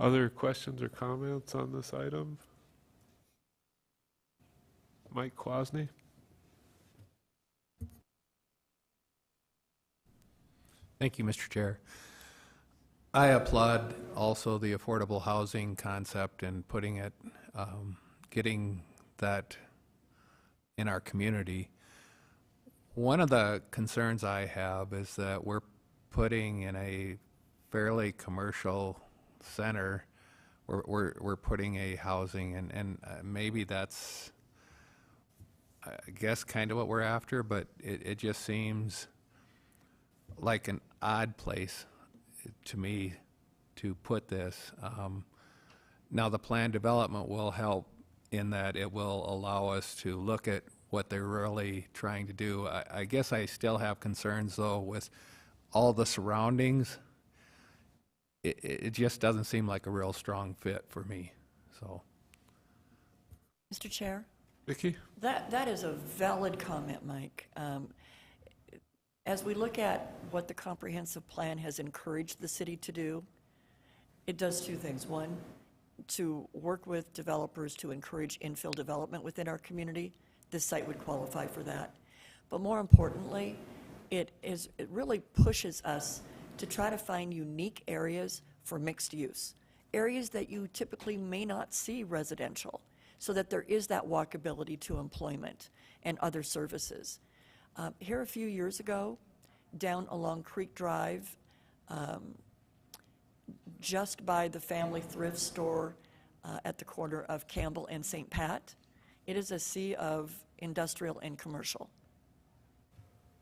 [SPEAKER 1] Other questions or comments on this item? Mike Kwasny?
[SPEAKER 13] Thank you, Mr. Chair. I applaud also the affordable housing concept and putting it, getting that in our community. One of the concerns I have is that we're putting in a fairly commercial center, we're putting a housing, and maybe that's, I guess, kind of what we're after, but it just seems like an odd place to me to put this. Now the planned development will help in that it will allow us to look at what they're really trying to do. I guess I still have concerns though with all the surroundings. It just doesn't seem like a real strong fit for me, so.
[SPEAKER 2] Mr. Chair?
[SPEAKER 1] Vicki?
[SPEAKER 2] That is a valid comment, Mike. As we look at what the comprehensive plan has encouraged the city to do, it does two things. One, to work with developers to encourage infill development within our community. This site would qualify for that. But more importantly, it really pushes us to try to find unique areas for mixed use, areas that you typically may not see residential, so that there is that walkability to employment and other services. Here a few years ago, down along Creek Drive, just by the family thrift store, at the corner of Campbell and St. Pat. It is a sea of industrial and commercial.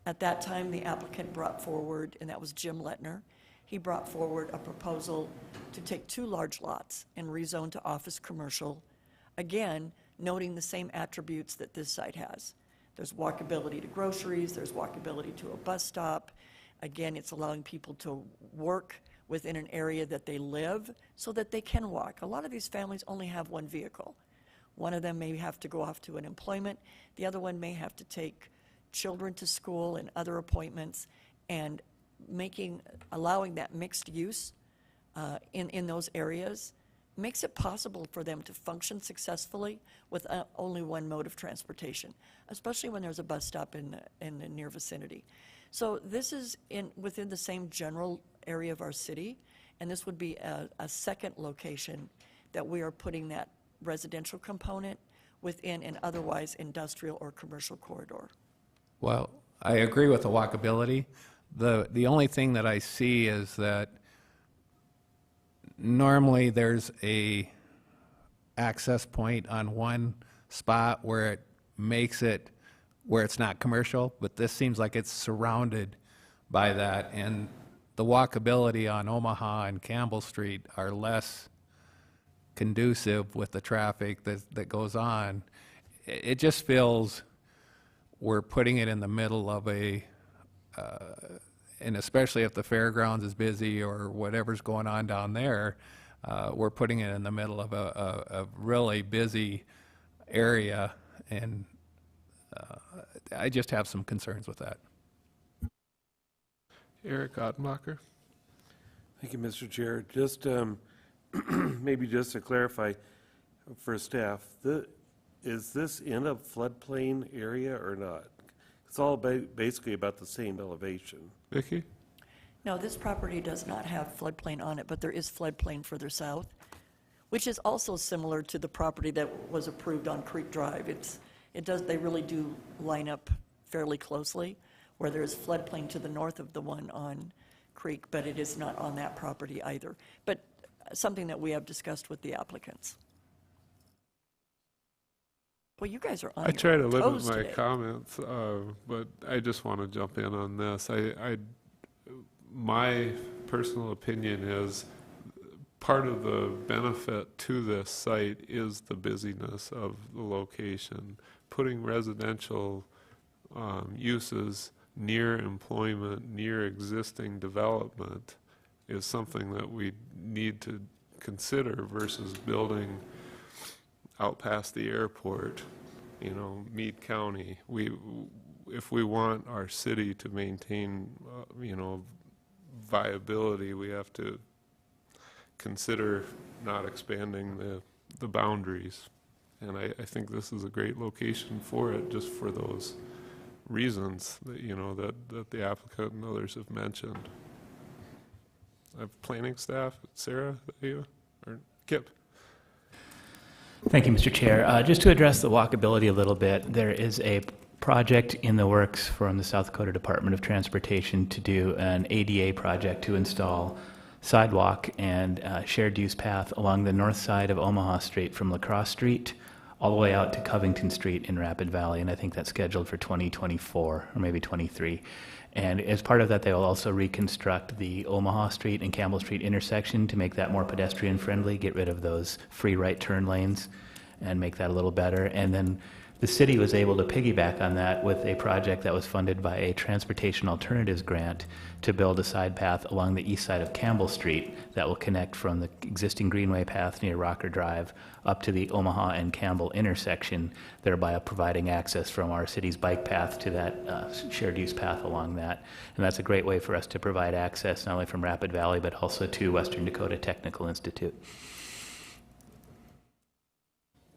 [SPEAKER 2] At that time, the applicant brought forward, and that was Jim Lettner, he brought forward a proposal to take 2 large lots and rezone to office commercial, again, noting the same attributes that this site has. There's walkability to groceries, there's walkability to a bus stop. Again, it's allowing people to work within an area that they live so that they can walk. A lot of these families only have 1 vehicle. One of them may have to go off to an employment, the other one may have to take children to school and other appointments, and allowing that mixed use in those areas makes it possible for them to function successfully with only 1 mode of transportation, especially when there's a bus stop in the near vicinity. So this is within the same general area of our city, and this would be a second location that we are putting that residential component within an otherwise industrial or commercial corridor.
[SPEAKER 13] Well, I agree with the walkability. The only thing that I see is that normally there's a access point on one spot where it makes it where it's not commercial, but this seems like it's surrounded by that, and the walkability on Omaha and Campbell Street are less conducive with the traffic that goes on. It just feels we're putting it in the middle of and especially if the fairgrounds is busy or whatever's going on down there, we're putting it in the middle of a really busy area, and I just have some concerns with that.
[SPEAKER 1] Eric Ottenbacher.
[SPEAKER 12] Thank you, Mr. Chair. Just maybe just to clarify for staff, is this in a floodplain area or not? It's all basically about the same elevation.
[SPEAKER 1] Vicki?
[SPEAKER 2] No, this property does not have floodplain on it, but there is floodplain further south, which is also similar to the property that was approved on Creek Drive. They really do line up fairly closely, where there is floodplain to the north of the one on Creek, but it is not on that property either. But something that we have discussed with the applicants. Well, you guys are on
[SPEAKER 1] I try to limit my
[SPEAKER 2] today.
[SPEAKER 1] comments, but I just want to jump in on this. My personal opinion is part of the benefit to this site is the busyness of the location. Putting residential uses near employment, near existing development is something that we need to consider versus building out past the airport, Meade County. If we want our city to maintain, viability, we have to consider not expanding the boundaries. And I think this is a great location for it, just for those reasons that, that the applicant and others have mentioned. I have planning staff, Sarah, you, or Kip?
[SPEAKER 10] Thank you, Mr. Chair. Just to address the walkability a little bit, there is a project in the works from the South Dakota Department of Transportation to do an ADA project to install sidewalk and shared use path along the north side of Omaha Street from La Crosse Street all the way out to Covington Street in Rapid Valley, and I think that's scheduled for 2024 or maybe 23. And as part of that, they will also reconstruct the Omaha Street and Campbell Street intersection to make that more pedestrian friendly, get rid of those free right turn lanes and make that a little better. And then the city was able to piggyback on that with a project that was funded by a Transportation Alternatives grant to build a side path along the east side of Campbell Street that will connect from the existing Greenway path near Rocker Drive up to the Omaha and Campbell intersection, thereby providing access from our city's bike path to that shared use path along that. And that's a great way for us to provide access not only from Rapid Valley but also to Western Dakota Technical Institute.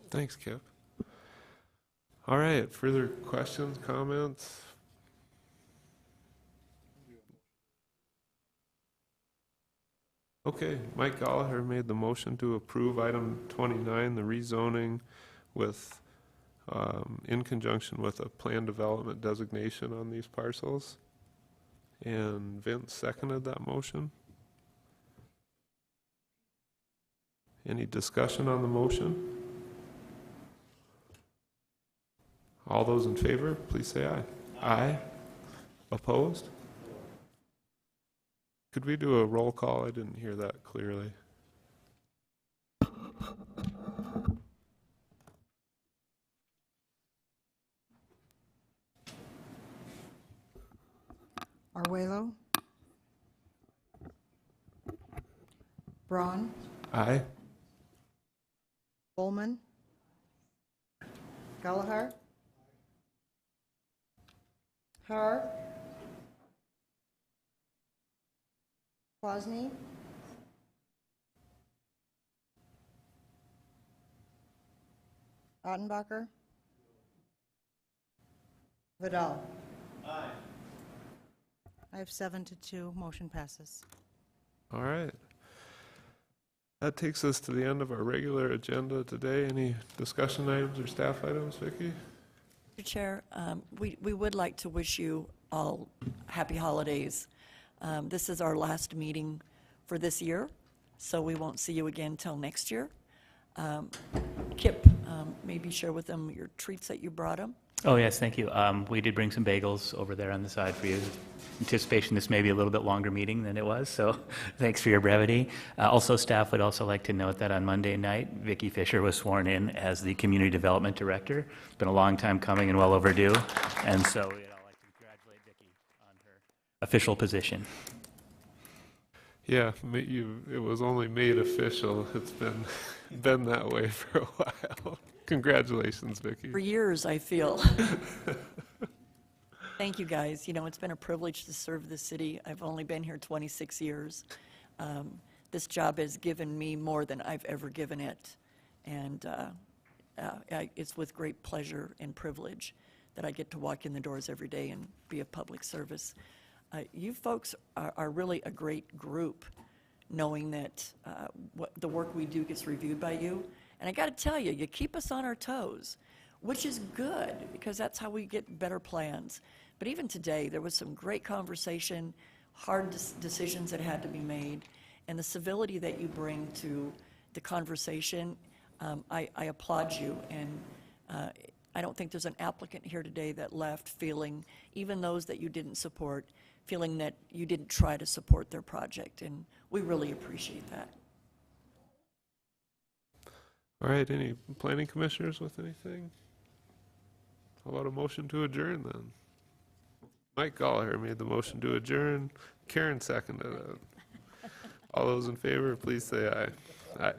[SPEAKER 1] Thanks, Kip. All right, further questions, comments? Okay, Mike Gallagher made the motion to approve item 29, the rezoning with, in conjunction with a plan development designation on these parcels. And Vince seconded that motion. Any discussion on the motion? All those in favor, please say aye. Aye. Opposed? Could we do a roll call? I didn't hear that clearly.
[SPEAKER 20] Arguello? Braun?
[SPEAKER 1] Aye.
[SPEAKER 20] Bowman? Gallagher? Har? Quasny? Ottenbacher? Vidal? Aye. I have 7-2, motion passes.
[SPEAKER 1] All right. That takes us to the end of our regular agenda today. Any discussion items or staff items, Vicki?
[SPEAKER 2] Mr. Chair, we would like to wish you all happy holidays. This is our last meeting for this year, so we won't see you again till next year. Kip, maybe share with them your treats that you brought them.
[SPEAKER 10] Oh, yes, thank you. We did bring some bagels over there on the side for you. Anticipation this may be a little bit longer meeting than it was, so thanks for your brevity. Also, staff would also like to note that on Monday night, Vicki Fisher was sworn in as the Community Development Director. It's been a long time coming and well overdue, and so we'd all like to congratulate Vicki on her official position.
[SPEAKER 1] Yeah, it was only made official. It's been that way for a while. Congratulations, Vicki.
[SPEAKER 2] For years, I feel. Thank you, guys. You know, it's been a privilege to serve the city. I've only been here 26 years. This job has given me more than I've ever given it. And it's with great pleasure and privilege that I get to walk in the doors every day and be of public service. You folks are really a great group, knowing that the work we do gets reviewed by you. And I got to tell you, you keep us on our toes, which is good, because that's how we get better plans. But even today, there was some great conversation, hard decisions that had to be made, and the civility that you bring to the conversation, I applaud you. And I don't think there's an applicant here today that left feeling, even those that you didn't support, feeling that you didn't try to support their project, and we really appreciate that.
[SPEAKER 1] All right, any planning commissioners with anything? How about a motion to adjourn then? Mike Gallagher made the motion to adjourn. Karen seconded it. All those in favor, please say aye. Aye.